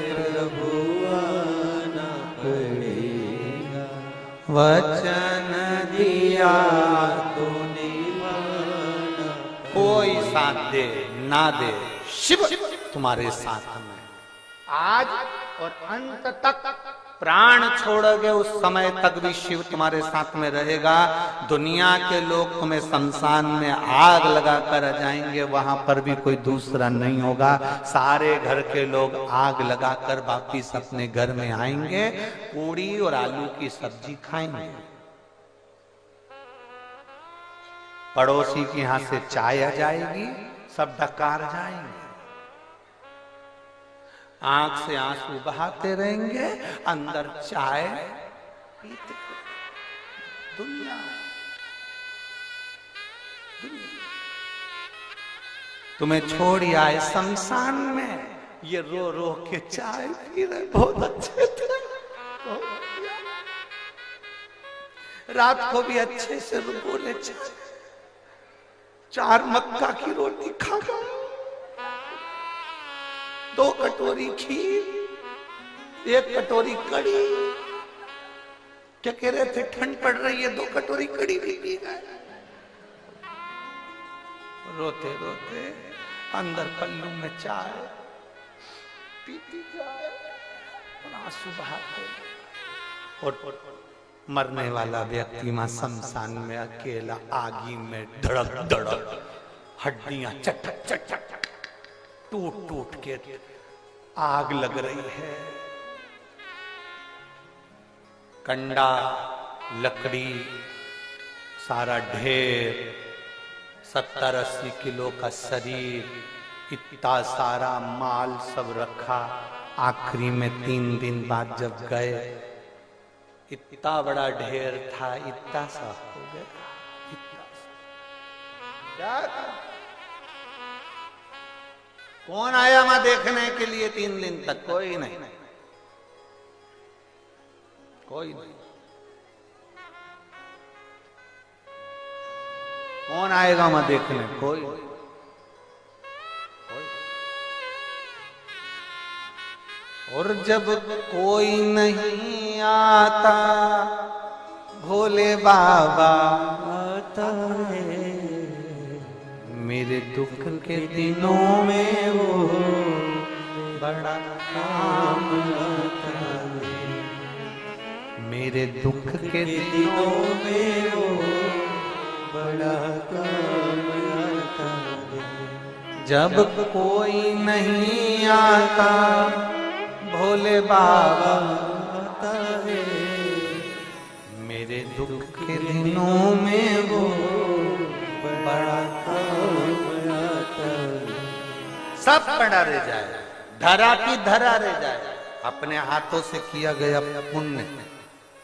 A: प्रभु आना पड़ेगा, वचन दिया तो निभाना। कोई साथ दे ना दे, शिव तुम्हारे साथ में आज और अंत तक। प्राण छोड़ोगे उस समय तक भी शिव तुम्हारे साथ में रहेगा। दुनिया के लोग तुम्हें शमशान में आग लगा कर जाएंगे, वहां पर भी कोई दूसरा नहीं होगा। सारे घर के लोग आग लगाकर वापिस अपने घर में आएंगे, पूड़ी और आलू की सब्जी खाएंगे। पड़ोसी के यहां से चाय आ जाएगी, सब डकार जाएंगे, आंख से आंसू बहाते रहेंगे, अंदर चाय पीते। दुनिया तुम्हें छोड़ आए शमशान में, ये रो रो के चाय पी रहे, बहुत अच्छे थे, रात को भी अच्छे से बोले, चार मक्का की रोटी खा गए, 2 कटोरी खीर, 1 कटोरी कड़ी। क्या कह रहे थे? ठंड पड़ रही है, 2 कटोरी कड़ी भी पी गए। रोते रोते अंदर पल्लू में चाय पीती जाए और आंसू बहाते। और मरने वाला व्यक्ति वहां शमशान में अकेला आगी में धड़क धड़क, हड्डियां चटक चटक टूट टूट के आग लग रही है। कंडा, लकड़ी, सारा ढेर, 70-80 किलो का शरीर, इतना सारा माल सब रखा। आखिरी में 3 दिन बाद जब गए, इतना बड़ा ढेर था, इतना सा हो गया। कौन आया वहां देखने के लिए 3 दिन तक? कोई नहीं, कोई नहीं। कौन आएगा वहां देखने? कोई नहीं। और जब कोई नहीं आता, भोले बाबा आता है। मेरे दुख के दिनों में वो बड़ा काम आता है। मेरे दुख के दिनों में वो बड़ा काम आता है। जब कोई नहीं आता, भोले बाबा आता है। मेरे दुख के दिनों में वो बड़ा काम आता है। सब पड़ा रह जाए, धरा की धरा रह जाए। अपने हाथों से किया गया पुण्य,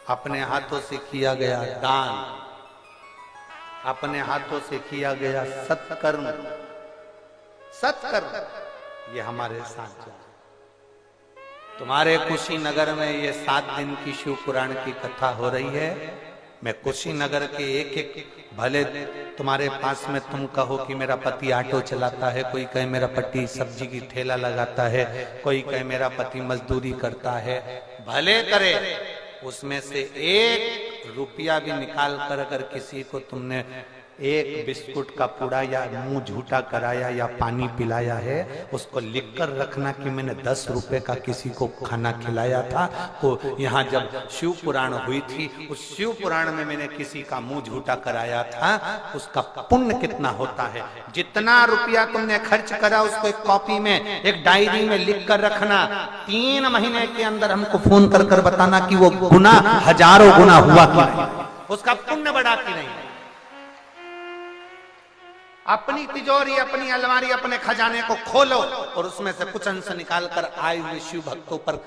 A: अपने हाथों से किया गया दान, अपने हाथों से किया गया सत्कर्म, सत्कर्म ये हमारे साथ जाए। तुम्हारे कुशीनगर में ये 7 दिन की शिव पुराण की कथा हो रही है। मैं कुशीनगर के एक एक, भले तुम्हारे पास में तुम कहो कि मेरा पति ऑटो चलाता है, कोई कहे मेरा पति सब्जी की ठेला लगाता है, कोई कहे मेरा पति मजदूरी करता है, भले करे, उसमें से 1 रुपया भी निकाल कर अगर किसी को तुमने एक बिस्कुट का पूड़ा या मुंह झूठा कराया या पानी पिलाया है, उसको लिखकर रखना कि मैंने 10 रुपए का किसी को खाना खिलाया था। तो यहाँ जब शिव पुराण हुई थी, उस शिव पुराण में मैंने किसी का मुंह झूठा कराया था, उसका पुण्य कितना होता है। जितना रुपया तुमने खर्च करा उसको एक कॉपी में, एक डायरी में लिख कर रखना। 3 महीने के अंदर हमको फोन कर कर बताना कि वो गुना हजारों गुना हुआ कि नहीं, उसका पुण्य बढ़ा कि नहीं। अपनी तिजोरी, अपनी अलमारी, अपने खजाने को खोलो और उसमें से कुछ अंश निकाल कर आए हुए शिव भक्तों पर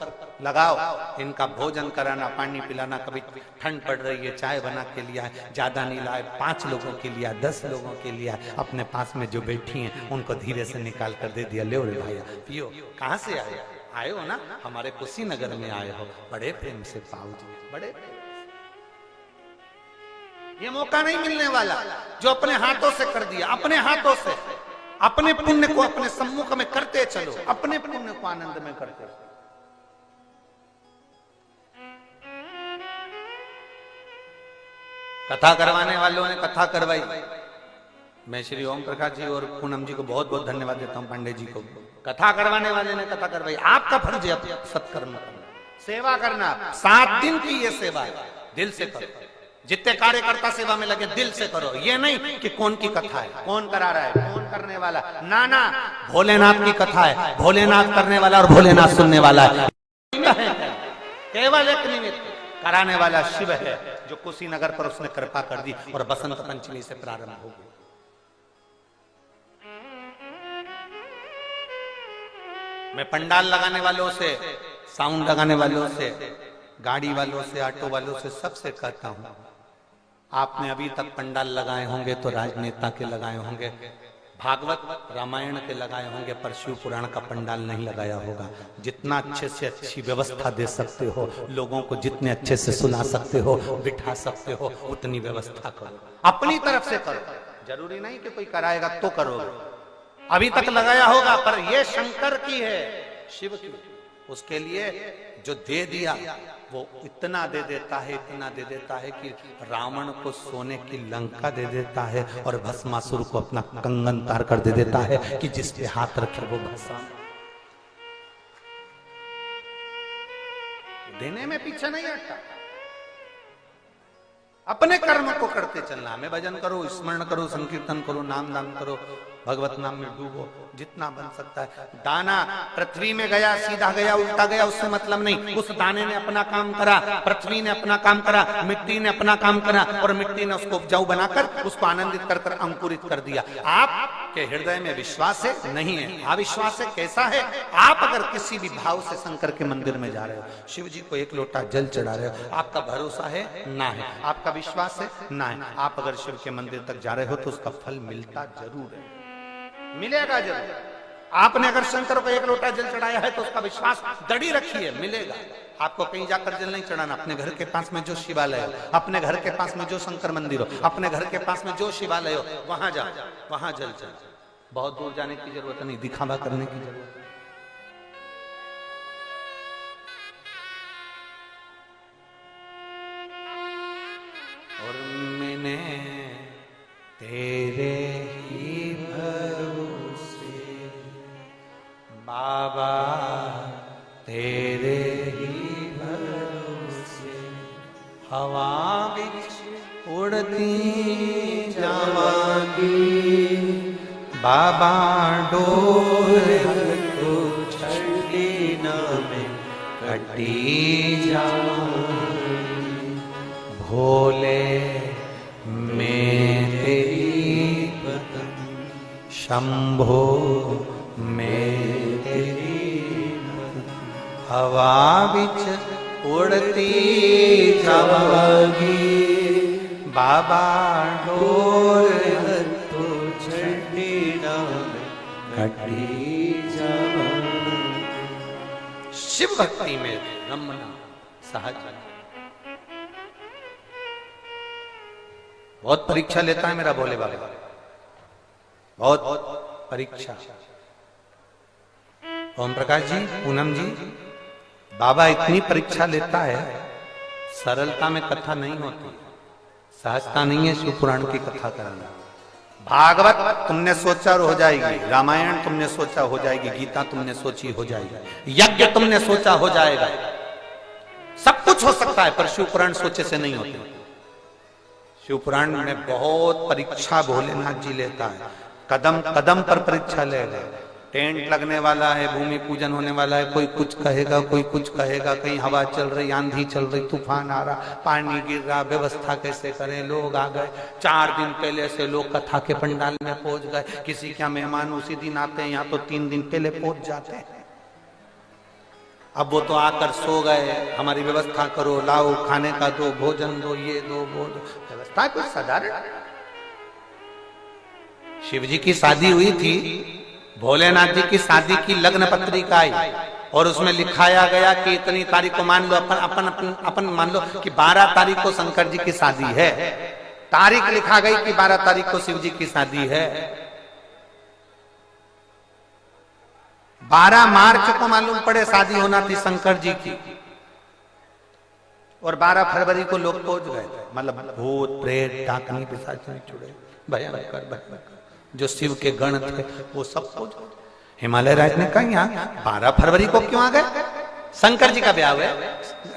A: लगाओ। इनका भोजन कराना, पानी पिलाना, कभी ठंड पड़ रही है चाय बना के लिया है, ज्यादा नहीं लाए, 5 लोगों के लिए, 10 लोगों के लिए, अपने पास में जो बैठी हैं उनको धीरे से निकाल कर दे दिया, ले रे भैया पियो। कहाँ से आए हो ना, हमारे कुशीनगर में आए हो, बड़े प्रेम से पाओ जी, बड़े ये मौका नहीं मिलने वाला जो अपने हाथों से कर दिया। अपने हाथों से अपने पुण्य को अपने सम्मुख में करते चलो, अपने पुण्य को आनंद में करते चलो। कथा करवाने वालों ने कथा करवाई। मैं श्री ओम प्रकाश जी और पूनम जी को बहुत बहुत धन्यवाद देता हूं, पांडे जी को। कथा करवाने वाले ने कथा करवाई। आपका फर्ज है सत्कर्म करना, सेवा करना। 7 दिन की ये सेवा है, दिल से करो। जितने कार्यकर्ता सेवा में लगे दिल से करो। ये नहीं कि कौन की कथा है, कौन करा रहा है, कौन करने वाला, ना ना, भोलेनाथ की कथा है, भोलेनाथ करने वाला और भोलेनाथ सुनने वाला है। केवल एक निमित्त कराने वाला शिव है, जो कुशीनगर पर उसने कृपा कर दी और बसंत पंचमी से प्रारंभ हो गई। मैं पंडाल लगाने वालों से, साउंड लगाने वालों से, गाड़ी वालों से, ऑटो वालों से, सबसे कहता हूं, आपने अभी तक पंडाल लगाए होंगे तो राजनेता के लगाए होंगे, भागवत रामायण के लगाए होंगे, पर शिव पुराण का पंडाल नहीं लगाया होगा। जितना अच्छे से अच्छी व्यवस्था दे सकते हो, लोगों को जितने अच्छे से सुना सकते हो, बिठा सकते हो, उतनी व्यवस्था करो, अपनी तरफ से करो। जरूरी नहीं कि कोई कराएगा तो करोगे। अभी तक लगाया होगा, पर यह शंकर की है, शिव की। उसके लिए जो दे दिया वो इतना दे देता है, इतना दे देता है कि रावण को सोने की लंका दे देता है और भस्मासुर को अपना कंगन तार कर दे देता है कि जिस पे हाथ रखे वो भस्म। देने में पीछे नहीं हटता, अपने कर्म को करते चलना। में भजन करो, स्मरण करो, संकीर्तन करो, नाम दान करो, भगवत नाम में डूबो जितना बन सकता है। दाना पृथ्वी में गया, सीधा गया, उल्टा गया, उससे मतलब नहीं। उस दाने ने अपना काम करा, पृथ्वी ने अपना काम करा, मिट्टी ने अपना काम करा और मिट्टी ने उसको उपजाऊ बनाकर उसको आनंदित कर कर अंकुरित कर दिया। आपके हृदय में विश्वास है? नहीं है, अविश्वास है। कैसा है? आप अगर किसी भी भाव से शंकर के मंदिर में जा रहे हो, शिव जी को 1 लोटा जल चढ़ा रहे हो, आपका भरोसा है? ना है। आपका विश्वास है? ना है। आप अगर शिव के मंदिर तक जा रहे हो तो उसका फल मिलता जरूर है, मिलेगा जरूर। आपने अगर शंकर को 1 लोटा जल चढ़ाया है तो उसका विश्वास दृढ़ रखिए, मिलेगा। आपको कहीं जाकर जल नहीं चढ़ाना, अपने घर के पास में जो शिवालय हो, अपने घर के पास में जो शंकर मंदिर हो, अपने घर के पास में जो शिवालय हो, वहां जाओ, वहां जल चढ़ाओ। बहुत दूर जाने की जरूरत नहीं, दिखावा करने की जरूरत। और मैंने तेरे ही भरोसे बाबा, तेरे ही भरोसे हवा बिच उड़ती जावांगी, बाबा डोर को छड़ी न में कटी जावांगी, भोले मैं तेरी पतंग, शंभो मैं तेरी हवा बिच उड़ती जावांगी, बाबा डोर तो छड़ी ना कटी जावांगी। शिव भक्ति में रमना सहज। बहुत परीक्षा लेता है मेरा भोले बाबा, बहुत परीक्षा। ओम प्रकाश जी, पूनम जी, बाबा इतनी परीक्षा लेता है, सरलता में कथा नहीं होती, सहजता नहीं है शिव पुराण की कथा कराना। भागवत तुमने सोचा और हो जाएगी, रामायण तुमने सोचा हो जाएगी, गीता तुमने सोची हो जाएगी, यज्ञ तुमने सोचा हो जाएगा, सब कुछ हो सकता है, पर शिव पुराण सोचे से नहीं होते। शिव पुराण में बहुत परीक्षा भोलेनाथ जी लेता है, कदम कदम पर परीक्षा लेगा। टेंट लगने वाला है, भूमि पूजन होने वाला है, कोई कुछ कहेगा, कोई कुछ कहेगा, कहीं हवा चल रही, आंधी चल रही, तूफान आ रहा, पानी गिर रहा, व्यवस्था कैसे करें। लोग आ गए 4 दिन पहले से, लोग कथा के पंडाल में पहुंच गए, किसी क्या मेहमान उसी दिन आते हैं, यहाँ तो 3 दिन पहले पहुंच जाते हैं। अब वो तो आकर सो गए, हमारी व्यवस्था करो, लाओ खाने का दो, भोजन दो, ये दो वो दो, व्यवस्था कुछ साधारण। शिव जी की शादी हुई थी, भोलेनाथ जी की शादी की लग्न पत्रिका आई और उसमें लिखाया गया कि इतनी तारीख को, मान लो अपन मान लो कि 12 तारीख को शंकर जी की शादी है, तारीख लिखा गई कि 12 तारीख को शिव जी की शादी है। 12 मार्च को मालूम पड़े शादी होना थी शंकर जी की, और 12 फरवरी को लोग पहुंच गए थे। मतलब भूत प्रेत डाकनी पिशाच जुड़े, भयंकर जो शिव के गण थे वो सब पहुंच गए। हिमालय राज ने कहा यहाँ 12 फरवरी को क्यों आ गए, शंकर जी का ब्याह है।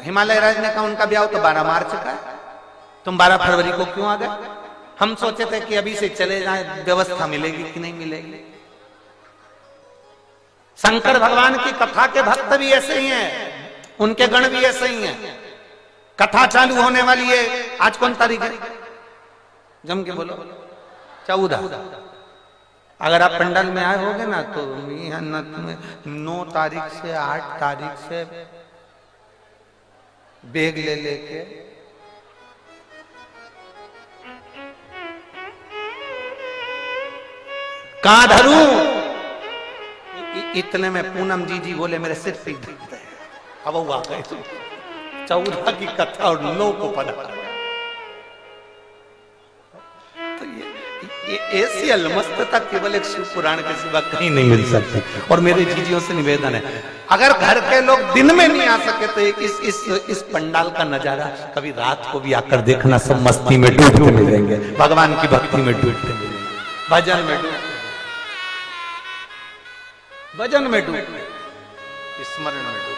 A: हिमालय राज ने कहा उनका ब्याह तो 12 मार्च का है, तुम 12 फरवरी को क्यों आ गए। हम सोचे थे कि अभी से चले जाए, व्यवस्था मिलेगी कि नहीं मिलेगी। शंकर भगवान की कथा के भक्त भी ऐसे ही हैं, उनके गण भी ऐसे ही हैं। कथा चालू होने वाली है, आज कौन तारीख है, जम के बोलो, 14। अगर आप पंडाल में आए होगे ना तो 9 तारीख से 8 तारीख से बैग ले लेके कहां धरूं, इतने में पूनम जी बोले मेरे सिर पे दर्द है। अब वो आ गए 14 की कथा और 9 को पढ़ा। तो ये ऐसी अलमस्तता केवल एक शिव पुराण के सिवा कहीं नहीं मिल सकती। और मेरे जीजियों से निवेदन है, अगर घर के लोग दिन में नहीं आ सके तो इस पंडाल का नजारा कभी रात को भी आकर देखना, सब मस्ती में डूबते मिलेंगे, भगवान की भक्ति में डूबते मिलेंगे, भजन में डूबते, भजन में डूबते, स्मरण में डूबते।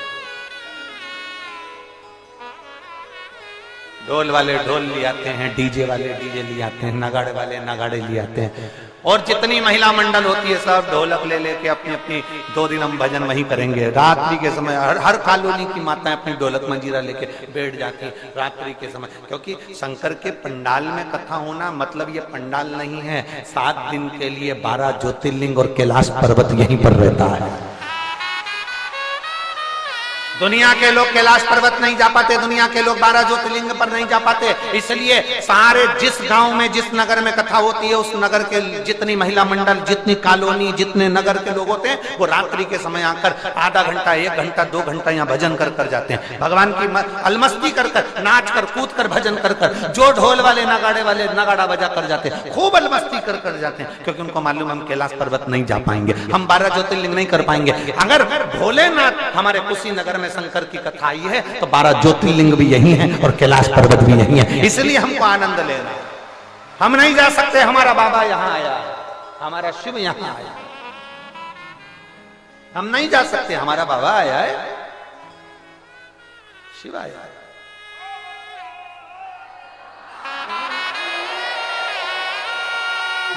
A: ढोल वाले ढोल ले आते हैं, डीजे वाले डीजे ले आते हैं, नगाड़े वाले नगाड़े ले आते हैं, और जितनी महिला मंडल होती है सब ढोलक ले लेके अपनी अपनी 2 दिन हम भजन वहीं करेंगे। रात्रि के समय हर कॉलोनी की माताएं अपनी ढोलक मंजीरा लेके बैठ जाती रात्रि के समय, क्योंकि शंकर के पंडाल में कथा होना मतलब ये पंडाल नहीं है, 7 दिन के लिए 12 ज्योतिर्लिंग और कैलाश पर्वत यहीं पर रहता है। दुनिया के लोग कैलाश पर्वत नहीं जा पाते, दुनिया के लोग 12 ज्योतिर्लिंग पर नहीं जा पाते, इसलिए सारे जिस गांव में जिस नगर में कथा होती है उस नगर के जितनी महिला मंडल, जितनी कॉलोनी, जितने नगर के लोग होते हैं वो रात्रि के समय आकर आधा घंटा 1 घंटा 2 घंटा यहाँ भजन कर जाते हैं, भगवान की अलमस्ती कर नाच कर कूद कर भजन कर जो ढोल वाले नगाड़े वाले नगाड़ा बजा कर जाते हैं, खूब अलमस्ती कर जाते हैं, क्योंकि उनको मालूम हम कैलाश पर्वत नहीं जा पाएंगे, हम 12 ज्योतिर्लिंग नहीं कर पाएंगे। अगर भोलेनाथ हमारे कुशीनगर में शंकर की कथा आई है तो 12 ज्योतिर्लिंग भी यही हैं और कैलाश पर्वत भी यही है, इसलिए हमको आनंद लेना। हम नहीं जा सकते, हमारा बाबा यहां आया, हमारा शिव यहां आया, हम नहीं जा सकते, हमारा बाबा आया है, शिव आया है।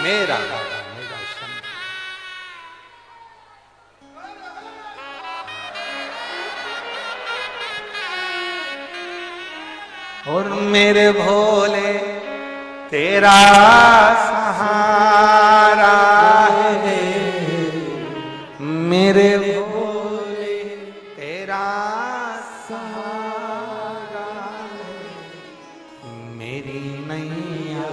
A: मेरा बाबा, मेरा शंकर। और मेरे भोले तेरा सहारा है, मेरे भोले तेरा सहारा है, मेरी नैया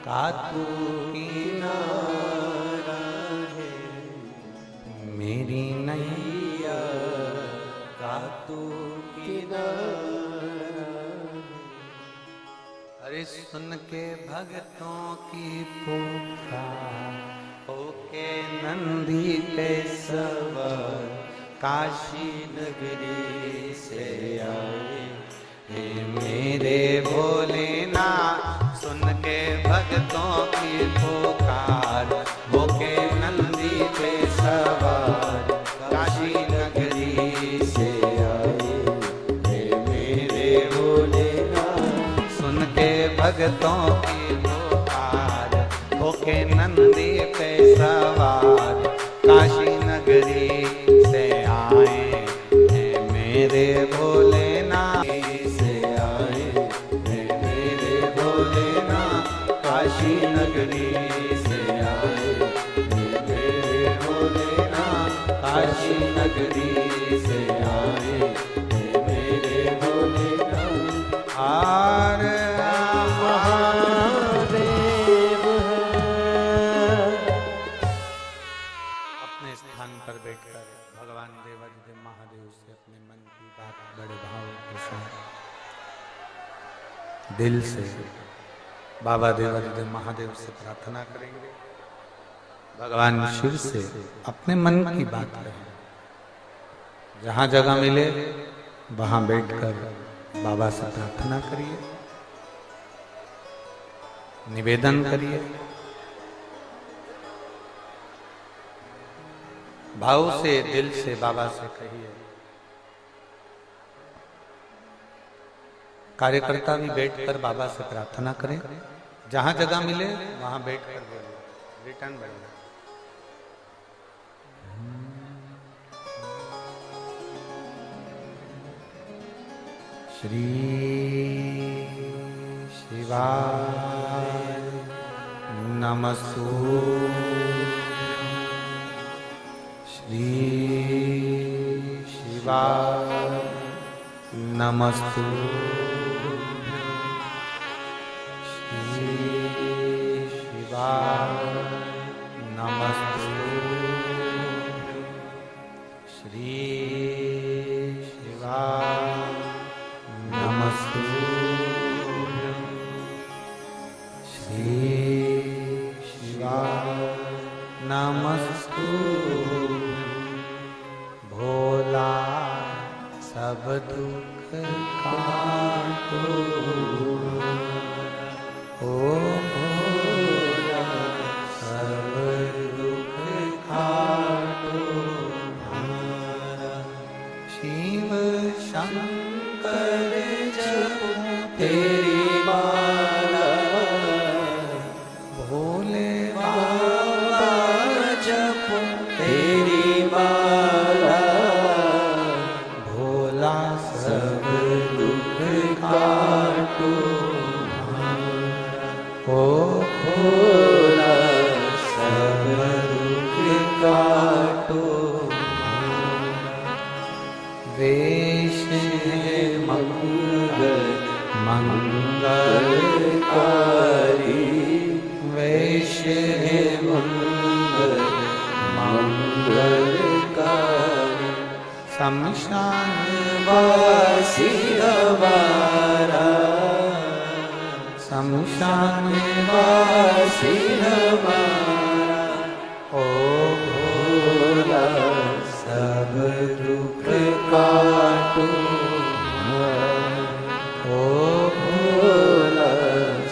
A: का तू किनारा है, मेरी नैया का तू किनारा। अरे सुन के भक्तों की पुकार, होके नंदी पे सवार, काशी नगरी से आए हे मेरे भोलेनाथ सुन के भक्तों की पुकार, होके नंदी पे सवार काशी नगरी से आए।
B: हे मेरे भोलेनाथ
A: सुन के भक्तों की पुकार, होके नंदी पे सवार काशी नगरी से आए। हे मेरे भोलेनाथ
B: से आए। हे मेरे भोलेनाथ काशी नगरी से आए। हे मेरे भोलेनाथ काशी नगरी से आए। हे मेरे भोलेनाथ
A: हार
B: महादेव
A: अपने स्थान पर बैठकर भगवान देवाधिदेव महादेव से अपने मन की बात बड़े भाव के साथ दिल से बाबा देवाधिदेव महादेव से प्रार्थना करेंगे। भगवान शिव से अपने मन की बात करें। जहां जगह मिले वहां बैठकर बाबा से प्रार्थना करिए, निवेदन करिए, भाव से दिल से बाबा से कहिए। कार्यकर्ता भी बैठकर बाबा से प्रार्थना करें। जहां जगह मिले वहां बैठकर बोलिए, रिटर्न बढ़िया। श्री शिवाय नमस्तु। श्री शिवाय नमस्तु। श्री शिवाय नमस्तु। श्री शिवाय नमस्तु। श्री शिवाय नमस्तु। भोला सब दुख काटो, ओ भोला सब दुख काटो। शिव शंकर जपो
B: तेरी माला,
A: भोले
B: बाबा जपो तेरी माला।
A: भोला
B: सब दुख काटो,
A: ओ
B: भोला सब दुख काटो।
A: वेश
B: मंगल
A: मंगलकारी, वेश
B: मंगल मंगलकारी।
A: शमशान
B: वासी हमारा,
A: शमशान
B: वासी हमारा।
A: ओ
B: भोला सब दुख काटो,
A: ओ
B: भोला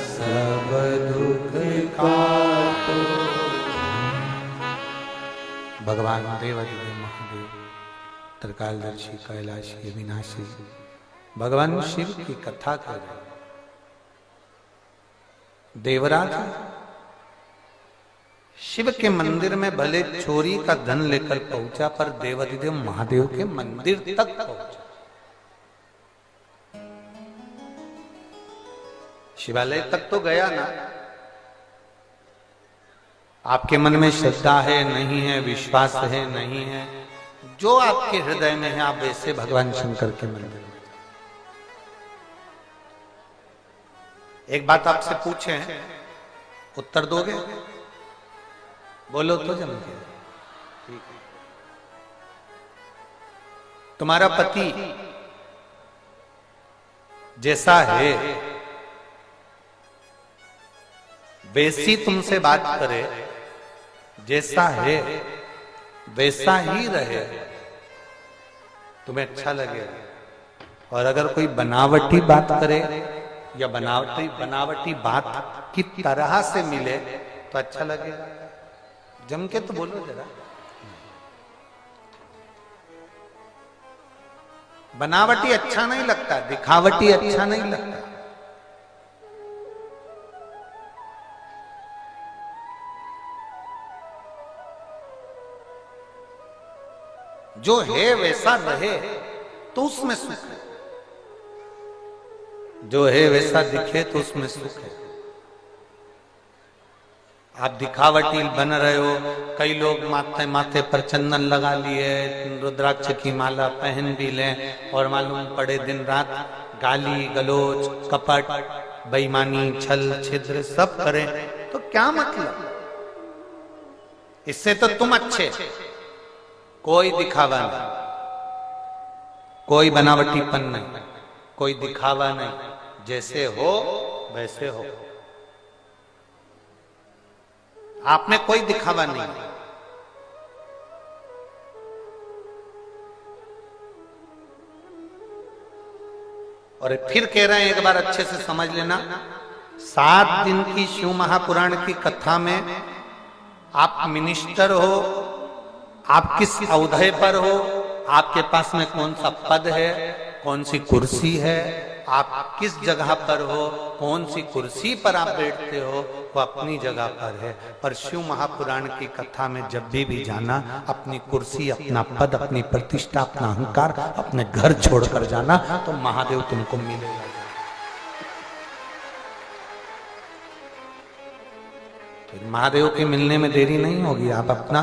B: सब दुख काटो।
A: भगवान देवाधिदेव महादेव त्रिकालदर्शी कैलाशी अविनाशी भगवान शिव की कथा कर रहे। देवराज शिव के मंदिर में भले चोरी का धन लेकर पहुंचा, पर देवाधिदेव महादेव के मंदिर तक पहुंचा। शिवालय तक तो गया ना। आपके मन में श्रद्धा है नहीं है, विश्वास है नहीं है, जो आपके हृदय में है आप वैसे भगवान शंकर के मंदिर में। एक बात आपसे पूछे, उत्तर दोगे? बोलो तो जम के। ठीक है। तुम्हारा पति जैसा है वैसी तुमसे बात करे, जैसा है वैसा ही रहे, तुम्हें अच्छा लगेगा? और अगर कोई बनावटी बात करे या बनावटी बात की तरह से मिले तो अच्छा लगेगा। जम के तो बोलो जरा। बनावटी अच्छा नहीं लगता, दिखावटी अच्छा नहीं लगता। जो है वैसा रहे तो उसमें सुख है, जो है वैसा दिखे तो उसमें सुख है। आप दिखावटी बन रहे हो, कई लोग माथे पर चंदन लगा लिए, रुद्राक्ष की माला पहन भी लें और मालूम पड़े दिन रात गाली गलोच कपट बेईमानी छल छिद्र सब करें तो क्या मतलब? इससे तो तुम अच्छे। कोई दिखावा नहीं, कोई बनावटीपन नहीं, कोई दिखावा नहीं, जैसे हो वैसे हो। आप में कोई दिखावा नहीं। और फिर कह रहे हैं, एक बार अच्छे से समझ लेना, 7 दिन की शिव महापुराण की कथा में आप मिनिस्टर हो, आप किस औहदे पर हो, आपके पास में कौन सा पद है, कौन सी कुर्सी है, आप किस जगह पर हो, कौन सी कुर्सी पर आप बैठते हो, वो अपनी जगह पर है। पर शिव महापुराण की कथा में जब भी जाना, अपनी कुर्सी, अपना पद, अपनी प्रतिष्ठा, अपना अहंकार, अपने घर छोड़कर जाना, तो महादेव तुमको मिलेगा। तो महादेव के मिलने में देरी नहीं होगी। आप अपना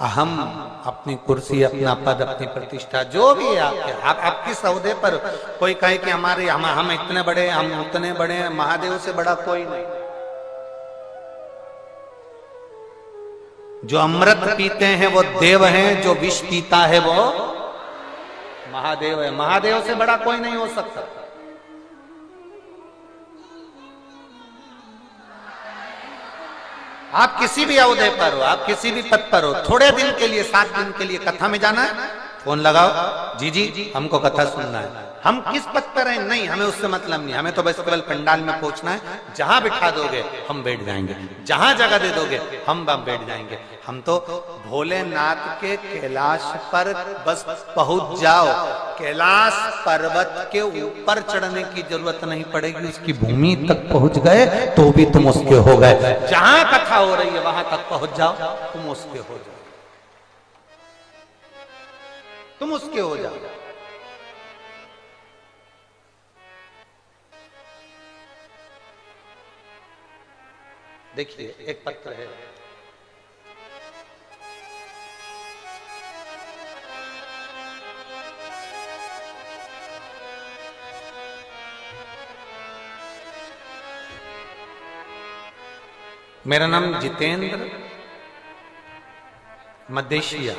A: अहम, अपनी कुर्सी, अपना पद, अपनी प्रतिष्ठा, जो भी है आपके, आप किस औहदे पर, कोई कहे कि हम इतने बड़े, हम उतने बड़े हैं, महादेव से बड़ा कोई नहीं। जो अमृत पीते हैं वो देव हैं, जो विष पीता है वो महादेव है। महादेव से बड़ा कोई नहीं हो सकता। आप किसी भी औहदे पर हो, आप किसी भी पद पर हो, थोड़े दिन के लिए, 7 दिन के लिए कथा में जाना है, फोन लगाओ, जी हमको कथा सुनना है। हम किस पद पर हैं नहीं, हमें उससे मतलब नहीं, हमें तो बस केवल पंडाल में पहुंचना है। जहां बिठा दोगे हम बैठ जाएंगे, जहां जगह दे दोगे हम बैठ जाएंगे। हम तो भोलेनाथ के कैलाश पर बस पहुंच जाओ, कैलाश पर्वत के ऊपर चढ़ने की जरूरत नहीं पड़ेगी, उसकी भूमि तक पहुंच गए तो भी तुम उसके हो गए। जहां कथा हो रही है वहां तक पहुंच जाओ, तुम उसके हो जाओ, तुम उसके हो जाओ। देखिए एक पत्र है, मेरा नाम जितेंद्र मदेशिया,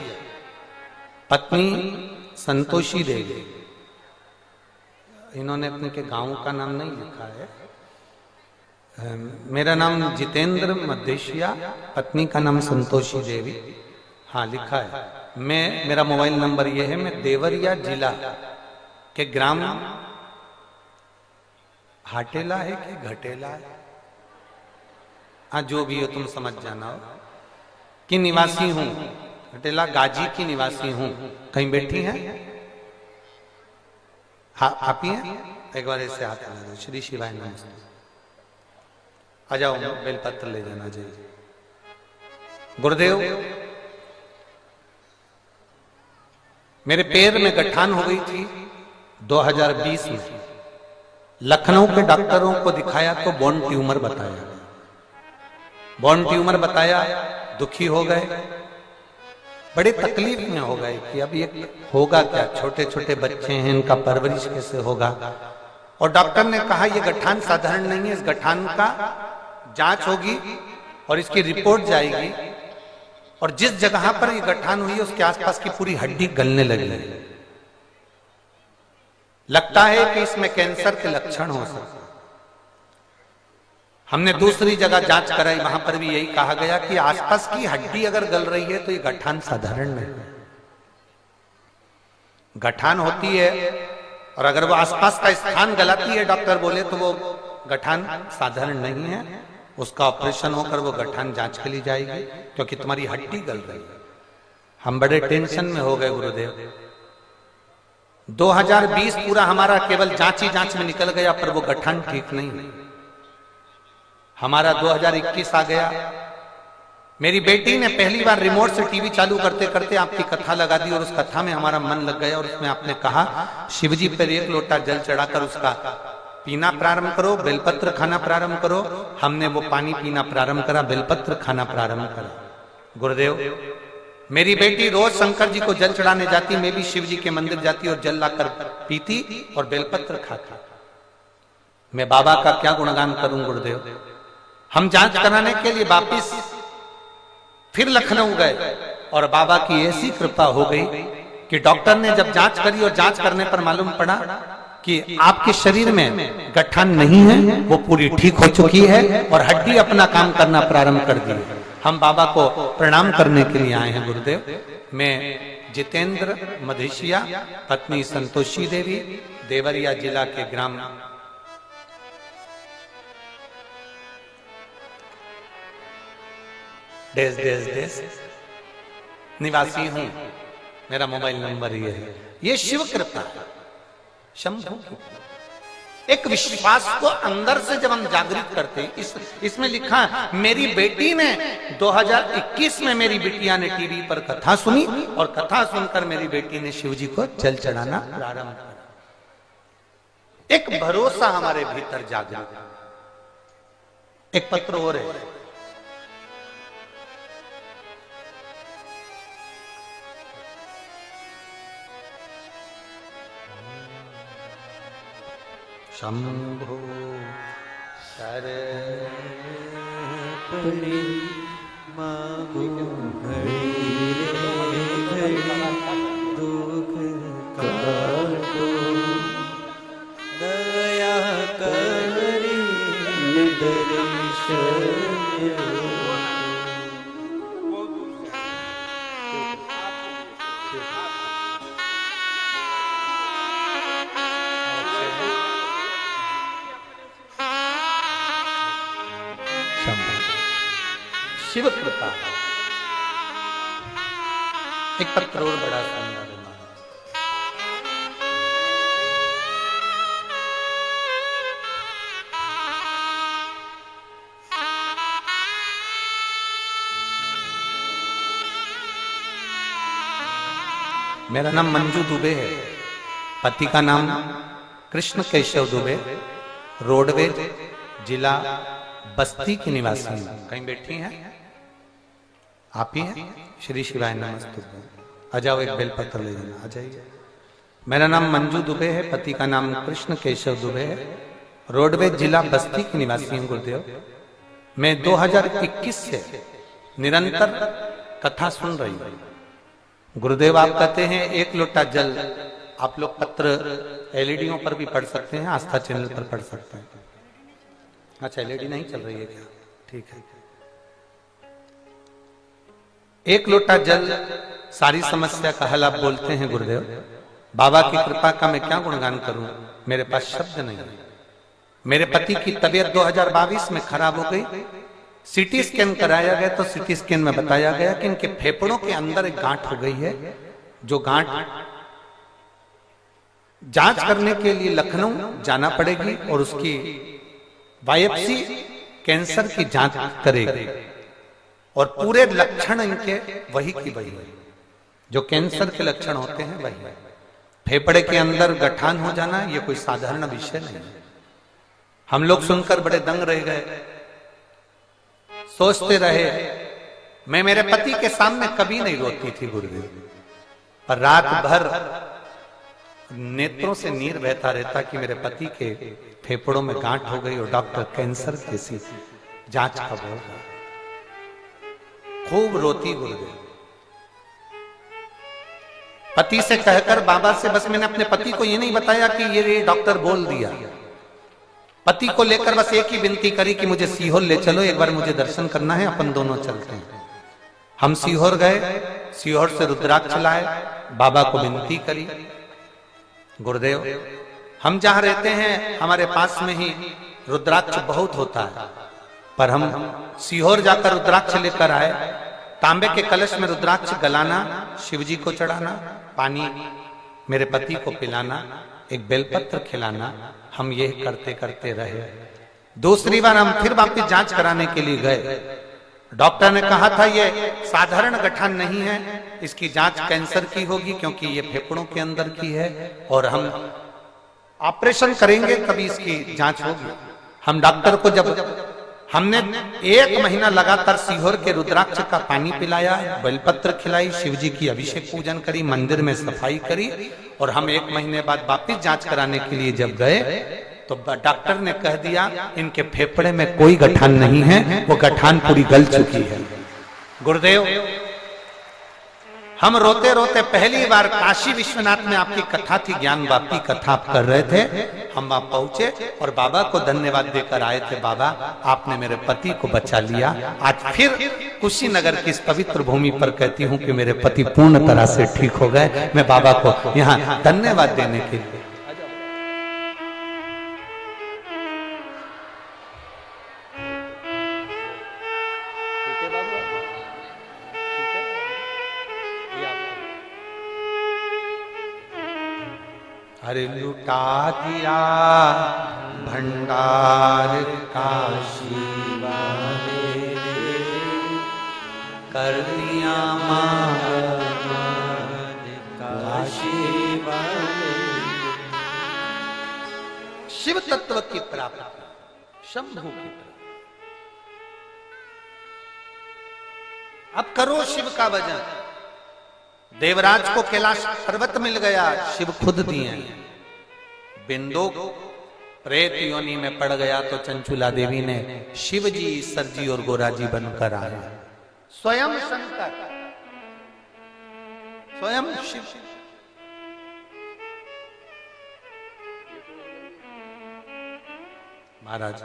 A: पत्नी संतोषी देवी। इन्होंने अपने के गांव का नाम नहीं लिखा है। मेरा नाम जितेंद्र मदेशिया, पत्नी का नाम संतोषी देवी, हाँ लिखा है। मेरा मोबाइल नंबर ये है, मैं देवरिया जिला के ग्राम हाटेला है कि घटेला है, हाँ जो भी हो तुम समझ जाना हो, की निवासी हूं। घटेला गाजी की निवासी हूं। कहीं बैठी हैं? हाँ आप ही हैं? एक बार ऐसे हाथ लगा दो। श्री शिवाय नमस्ते। आ जाओ, बेलपत्र ले जाना चाहिए। गुरुदेव, मेरे पैर में गठान हो गई थी 2020 में। लखनऊ के डॉक्टरों को दिखाया तो बोन ट्यूमर बताया। बोन ट्यूमर बताया, दुखी हो गए, बड़े तकलीफ में हो गए कि अब ये होगा क्या, छोटे छोटे बच्चे हैं, इनका परवरिश कैसे होगा। और डॉक्टर ने कहा ये गठान साधारण नहीं है, इस गठान का जांच होगी और इसकी रिपोर्ट जाएगी, और जिस जगह पर ये गठान हुई है उसके आसपास की पूरी हड्डी गलने लगी। लगता है कि इसमें कैंसर के लक्षण हो सकते। हमने दूसरी जगह जांच कराई, वहां पर भी यही कहा गया कि आसपास की हड्डी अगर गल रही है तो ये गठान साधारण नहीं। गठान होती है और अगर वो आसपास का स्थान गलाती है, डॉक्टर बोले तो वो गठान साधारण नहीं है, उसका ऑपरेशन होकर वो गठान जांच के लिए जाएगी, क्योंकि तुम्हारी हड्डी गल रही है। हम बड़े टेंशन में हो गए गुरुदेव। 2020 पूरा हमारा केवल जांच ही जांच में निकल गया, पर वो गठान ठीक नहीं। हमारा 2021 आ गया। मेरी बेटी ने पहली बार रिमोट से टीवी चालू करते करते आपकी कथा लगा दी, और उस कथा में हमारा मन लग गया, और उसमें आपने कहा शिवजी पर 1 लोटा जल चढ़ाकर उसका पीना प्रारंभ करो, बेलपत्र खाना प्रारंभ करो। हमने वो पानी पीना प्रारंभ करा, बेलपत्र खाना प्रारंभ करा। गुरुदेव, मेरी बेटी रोज शंकर जी को जल चढ़ाने जाती, मैं भी शिव जी के मंदिर जाती और जल लाकर पीती और बेलपत्र खाती। मैं बाबा का क्या गुणगान करूं गुरुदेव। हम जांच कराने के लिए वापिस फिर लखनऊ गए, और बाबा की ऐसी कृपा हो गई कि डॉक्टर ने जब जांच करी, और जांच करने पर मालूम पड़ा कि आपके शरीर में गठान नहीं है, वो पूरी ठीक हो चुकी है और हड्डी अपना काम करना प्रारंभ कर दी। हम बाबा को प्रणाम करने के लिए आए हैं गुरुदेव। मैं जितेंद्र मधेशिया, पत्नी संतोषी देवी, देवरिया जिला के ग्राम डेस डेस डेस निवासी हूं। मेरा मोबाइल नंबर ये है। ये शिव कृपा है, शंभु। एक विश्वास को अंदर से जब हम जागृत करते हैं, इसमें लिखा है, मेरी बेटी ने 2021 में मेरी बिटिया ने टीवी पर कथा सुनी, और कथा सुनकर मेरी बेटी ने शिव जी को जल चढ़ाना प्रारंभ करा। एक भरोसा हमारे भीतर जागा। एक पत्र और है, शंभो शरण
B: पड़ी मांगो घड़ी दुख काटो, दया करी दर्शन
A: शिव कृपा। एक पत्र और बड़ा सुंदर है। मेरा नाम मंजू दुबे है, पति का नाम कृष्ण केशव दुबे, रोडवेज जिला बस्ती की निवासी हैं। कहीं बैठी हैं आप ही हैं? श्री शिवाय नमस्ते। आ जाओ, एक बेलपत्र ले लेना, आ जाइए। मेरा नाम मंजू दुबे है, पति का नाम कृष्ण केशव दुबे है, रोडवेज जिला बस्ती की निवासी हूं गुरुदेव। मैं 2021 से निरंतर कथा सुन रही हूं गुरुदेव। आप कहते हैं 1 लोटा जल, आप लोग पत्र एलईडीओं पर भी पढ़ सकते हैं, आस्था चैनल पर पढ़ सकते हैं। अच्छा, एलईडी नहीं चल रही है क्या? ठीक है। 1 लोटा जल सारी समस्या का हल आप बोलते हैं गुरुदेव। बाबा की कृपा का मैं क्या गुणगान करूं, मेरे पास शब्द नहीं है। मेरे पति की तबीयत 2022 में खराब हो गई। सीटी स्कैन कराया गया तो सीटी स्कैन में बताया गया कि इनके फेफड़ों के अंदर एक गांठ हो गई है, जो गांठ जांच करने के लिए लखनऊ जाना पड़ेगी, और उसकी बायोप्सी कैंसर की जांच करेगी, और पूरे लक्षण इनके वही की वही है जो कैंसर के लक्षण होते हैं, वही है। फेफड़े के अंदर गठान हो जाना ये कोई साधारण विषय नहीं है। हम लोग सुनकर बड़े दंग रह गए, सोचते रहे। मैं मेरे पति के सामने कभी नहीं रोती थी गुरुदेव, पर रात भर नेत्रों से नीर बहता रहता कि मेरे पति के फेफड़ों में गांठ हो गई और डॉक्टर कैंसर कैसी जांच का बोल रहा। खूब रोती गुरुदेव। पति से कहकर बाबा से बस मैंने अपने पति को ये नहीं बताया कि ये डॉक्टर बोल दिया। पति को लेकर बस एक ही विनती करी कि मुझे सीहोर ले चलो, एक बार मुझे दर्शन करना है, अपन दोनों चलते हैं। हम सीहोर गए, सीहोर से रुद्राक्ष लाए, बाबा को विनती करी। गुरुदेव हम जहां रहते हैं हमारे पास में ही रुद्राक्ष बहुत होता है, पर हम सीहोर जाकर रुद्राक्ष लेकर आए। तांबे के कलश में रुद्राक्ष गलाना, शिवजी को चढ़ाना, पानी मेरे पति को पिलाना, एक बेलपत्र खिलाना, हम ये करते करते रहे। दूसरी बार हम फिर वापिस जांच कराने के लिए गए। डॉक्टर ने कहा था ये साधारण गठान नहीं है, इसकी जांच कैंसर की होगी क्योंकि ये फेफड़ों के अंदर की है और हम ऑपरेशन करेंगे तभी इसकी जांच होगी। हम डॉक्टर को जब हमने 1 महीना लगातार सीहोर के रुद्राक्ष का पानी पिलाया, बेलपत्र खिलाई, शिवजी की अभिषेक पूजन करी, मंदिर में सफाई करी और हम 1 महीने बाद वापिस जांच कराने के लिए जब गए तो डॉक्टर ने कह दिया इनके फेफड़े में कोई गठान नहीं है, वो गठान पूरी गल चुकी है। गुरुदेव, हम रोते रोते पहली बार काशी विश्वनाथ में आपकी कथा थी, ज्ञान वापी कथा आप कर रहे थे, हम वहां पहुंचे और बाबा को धन्यवाद देकर आए थे। बाबा आपने मेरे पति को बचा लिया। आज फिर कुशीनगर की इस पवित्र भूमि पर कहती हूं कि मेरे पति पूर्ण तरह से ठीक हो गए। मैं बाबा को यहाँ धन्यवाद देने के लिए अरे लुटा दिया भंडार काशी वाले, कर दिया मान काशी वाले। शिव तत्व की प्राप्ति, शंभु की प्राप्ति। अब करो शिव का भजन। देवराज को कैलाश पर्वत मिल गया, शिव खुद दिए। बिंदु प्रेत योनि में पड़ गया तो चंचुला देवी ने शिव जी, ईश्वर जी और गोरा जी बनकर आए। स्वयं शंकर, स्वयं शिव। महाराज,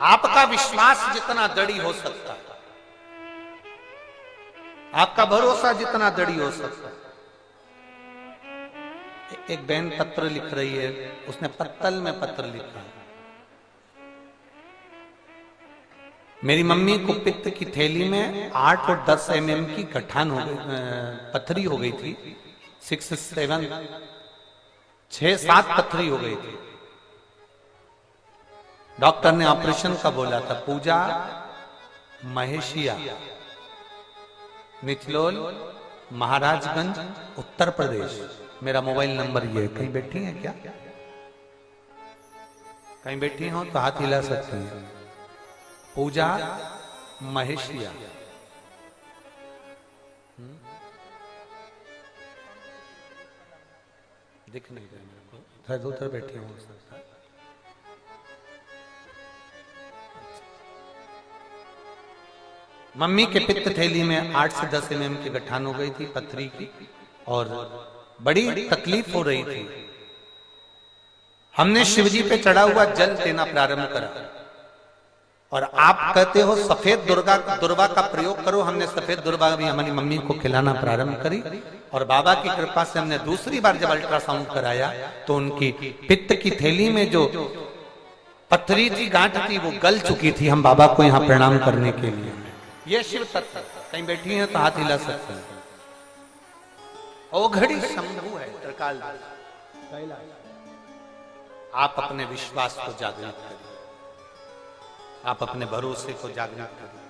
A: आपका विश्वास जितना दृढ़ हो सकता है, आपका भरोसा जितना दृढ़ हो सकता है। एक बहन पत्र लिख रही है, उसने पत्तल में पत्र लिखा है। मेरी मम्मी को पित्त की थैली में 8 और 10 mm की गठान हो गई, पथरी हो गई थी। 6-7 पथरी हो गई थी। डॉक्टर ने ऑपरेशन का बोला था। पूजा महेशिया, निचलोल, महाराजगंज, उत्तर प्रदेश। मेरा मोबाइल नंबर ये है। कहीं बैठी हैं क्या? कहीं बैठी हो तो हाथ हिला सकती हैं। पूजा महेशिया। दिख नहीं रहा मेरे को, इधर उधर बैठी हूँ। मम्मी के पित्त थैली में 8 से 10 mm की गठान हो गई थी, पथरी की, और बड़ी तकलीफ हो रही थी। हमने शिवजी पे चढ़ा हुआ जल देना प्रारंभ करा और आप कहते हो सफेद दुर्वा का प्रयोग करो। हमने सफेद दुर्वा भी हमारी मम्मी को खिलाना प्रारंभ करी और बाबा की कृपा से हमने दूसरी बार जब अल्ट्रासाउंड कराया तो उनकी पित्त की थैली में जो पथरी थी, गांठ थी, वो गल चुकी थी। हम बाबा को यहाँ प्रणाम करने के लिए। ये शिव तत्व। कहीं बैठी हैं तो हाथ हिला सकते हैं। ओघड़ी शंभु है, त्रिकाल। आप अपने विश्वास को जागृत करिए, आप अपने भरोसे को जागृत करिए,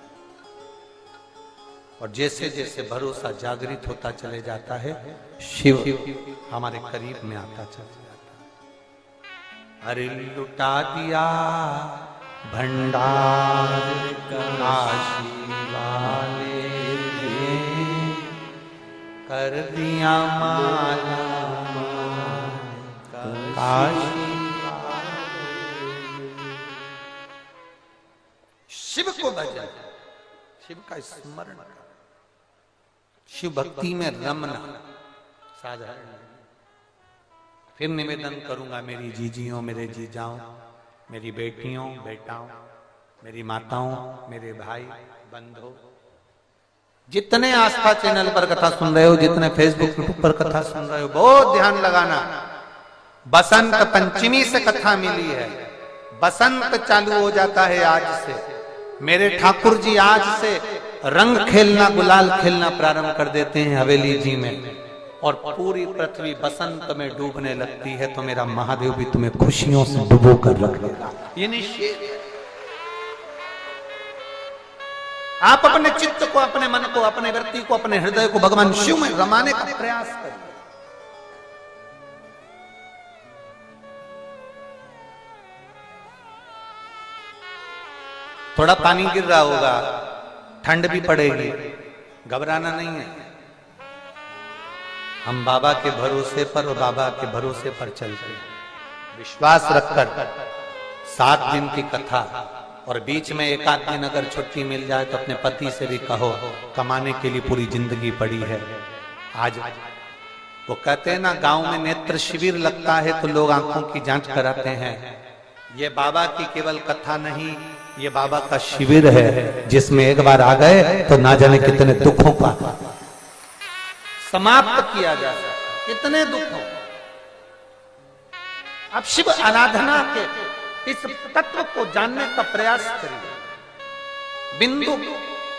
A: और जैसे जैसे भरोसा जागृत होता चले जाता है, शिव हमारे करीब में आता चला जाता है। अरे लुटा दिया भंडार काशी वाले, कर दिया माला काशी। शिव को भजन, शिव का स्मरण कर, शिव भक्ति में रमना साधारण। फिर निवेदन करूंगा मेरी जीजियों, मेरे जीजाओं, मेरी बेटियों, बेटाओं, मेरी माताओं, मेरे भाई बंधु, जितने आस्था चैनल पर कथा सुन रहे हो, जितने फेसबुक यूट्यूब पर कथा सुन रहे हो, बहुत ध्यान लगाना। बसंत पंचमी से कथा मिली है, बसंत चालू हो जाता है आज से। मेरे ठाकुर जी आज से रंग खेलना, गुलाल खेलना प्रारंभ कर देते हैं हवेली जी में, और पूरी पृथ्वी बसंत में डूबने लगती है। तो मेरा महादेव भी तुम्हें खुशियों से डुबो कर रख देगा, ये निश्चित है। आप अपने चित्त को, अपने मन को, अपने वृत्ति को, अपने हृदय को भगवान शिव में रमाने का प्रयास करिए। थोड़ा पानी गिर रहा होगा, ठंड भी पड़ेगी, घबराना नहीं है। हम बाबा के भरोसे पर और बाबा के भरोसे पर चलते हैं, विश्वास रखकर। 7 दिन की कथा, और बीच में एक आध दिन अगर छुट्टी मिल जाए तो अपने पति से भी कहो, कमाने के लिए पूरी जिंदगी पड़ी है। आज वो कहते हैं ना, गांव में नेत्र शिविर लगता है तो लोग आंखों की जांच कराते हैं। ये बाबा की केवल कथा नहीं, ये बाबा का शिविर है, जिसमें एक बार आ गए तो ना जाने कितने दुखों का समाप्त किया जा सकता, कितने दुखों। अब शिव आराधना के इस तत्व को जानने का प्रयास करिए। बिंदु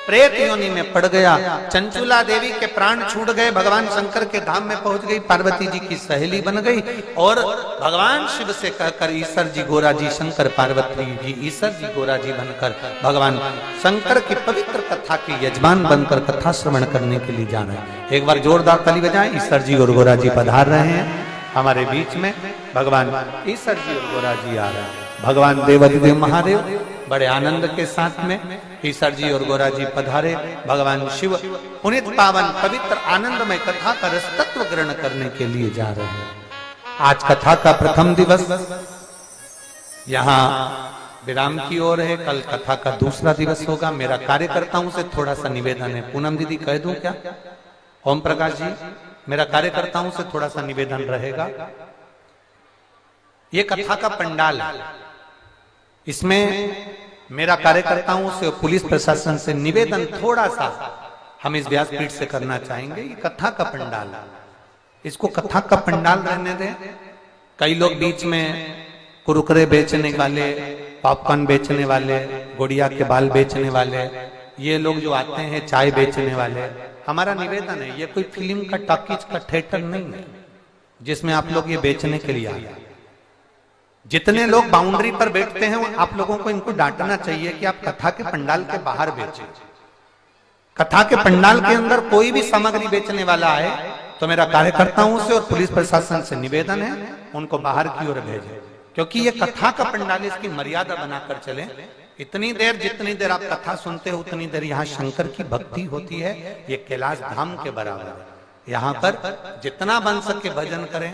A: प्रेत योनि में पड़ गया, चंचुला देवी के प्राण छूट गए, भगवान शंकर के धाम में पहुंच गई, पार्वती जी की सहेली बन गई, और भगवान शिव से कहकर ईश्वर जी गोरा जी, शंकर पार्वती जी ईश्वर जी गोरा जी बनकर भगवान शंकर की पवित्र कथा के यजमान बनकर कथा श्रवण करने के लिए जा रहे हैं। एक बार जोरदार ताली बजाएं। ईश्वर जी और गोरा जी पधार रहे हैं हमारे बीच में, भगवान ईश्वर जी और गोरा जी आ रहे हैं। भगवान देवाधिदेव महादेव बड़े आनंद के साथ में ईश्वर जी और गोरा जी पधारे। भगवान शिव पुनित पावन पवित्र आनंदमय कथा का रस तत्व ग्रहण करने के लिए जा रहे हैं। आज कथा का प्रथम दिवस यहाँ विराम की ओर है, कल कथा का दूसरा दिवस होगा। मेरा कार्यकर्ताओं से थोड़ा सा निवेदन है, पूनम दीदी कह दूं क्या? ओम प्रकाश जी, मेरा कार्यकर्ताओं से थोड़ा सा निवेदन रहेगा। ये कथा का पंडाल है, इसमें मेरा कार्यकर्ताओं से, पुलिस प्रशासन से निवेदन थोड़ा सा हम इस व्यासपीठ से करना चाहेंगे। ये कथा का पंडाल है, इसको कथा का पंडाल रहने दें। कई लोग बीच में कुरकुरे बेचने वाले, पॉपकॉर्न बेचने वाले, गुड़िया के बाल बेचने वाले, ये लोग जो आते हैं चाय बेचने वाले, हमारा निवेदन है, ये कोई फिल्म का टॉकीज का थिएटर नहीं है जिसमें आप लोग ये बेचने के लिए आए। जितने लोग बाउंड्री पर बैठते हैं आप लोगों को इनको डांटना चाहिए कि आप कथा के पंडाल के बाहर बेचें। कथा के पंडाल के अंदर कोई भी सामग्री बेचने वाला आए तो मेरा कार्यकर्ताओं से और पुलिस प्रशासन से निवेदन है, उनको बाहर की ओर भेजें, क्योंकि ये कथा का पंडाल, इसकी मर्यादा बनाकर चले। इतनी देर, जितनी देर आप कथा सुनते हो उतनी देर यहाँ शंकर की भक्ति होती है। ये कैलाश धाम के बराबर है। यहाँ पर जितना बन सके भजन करें।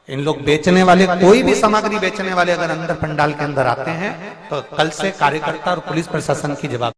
A: इन लोग बेचने वाले, कोई भी सामग्री बेचने वाले अगर अंदर पंडाल के अंदर आते हैं तो कल से कार्यकर्ता और पुलिस प्रशासन की जवाब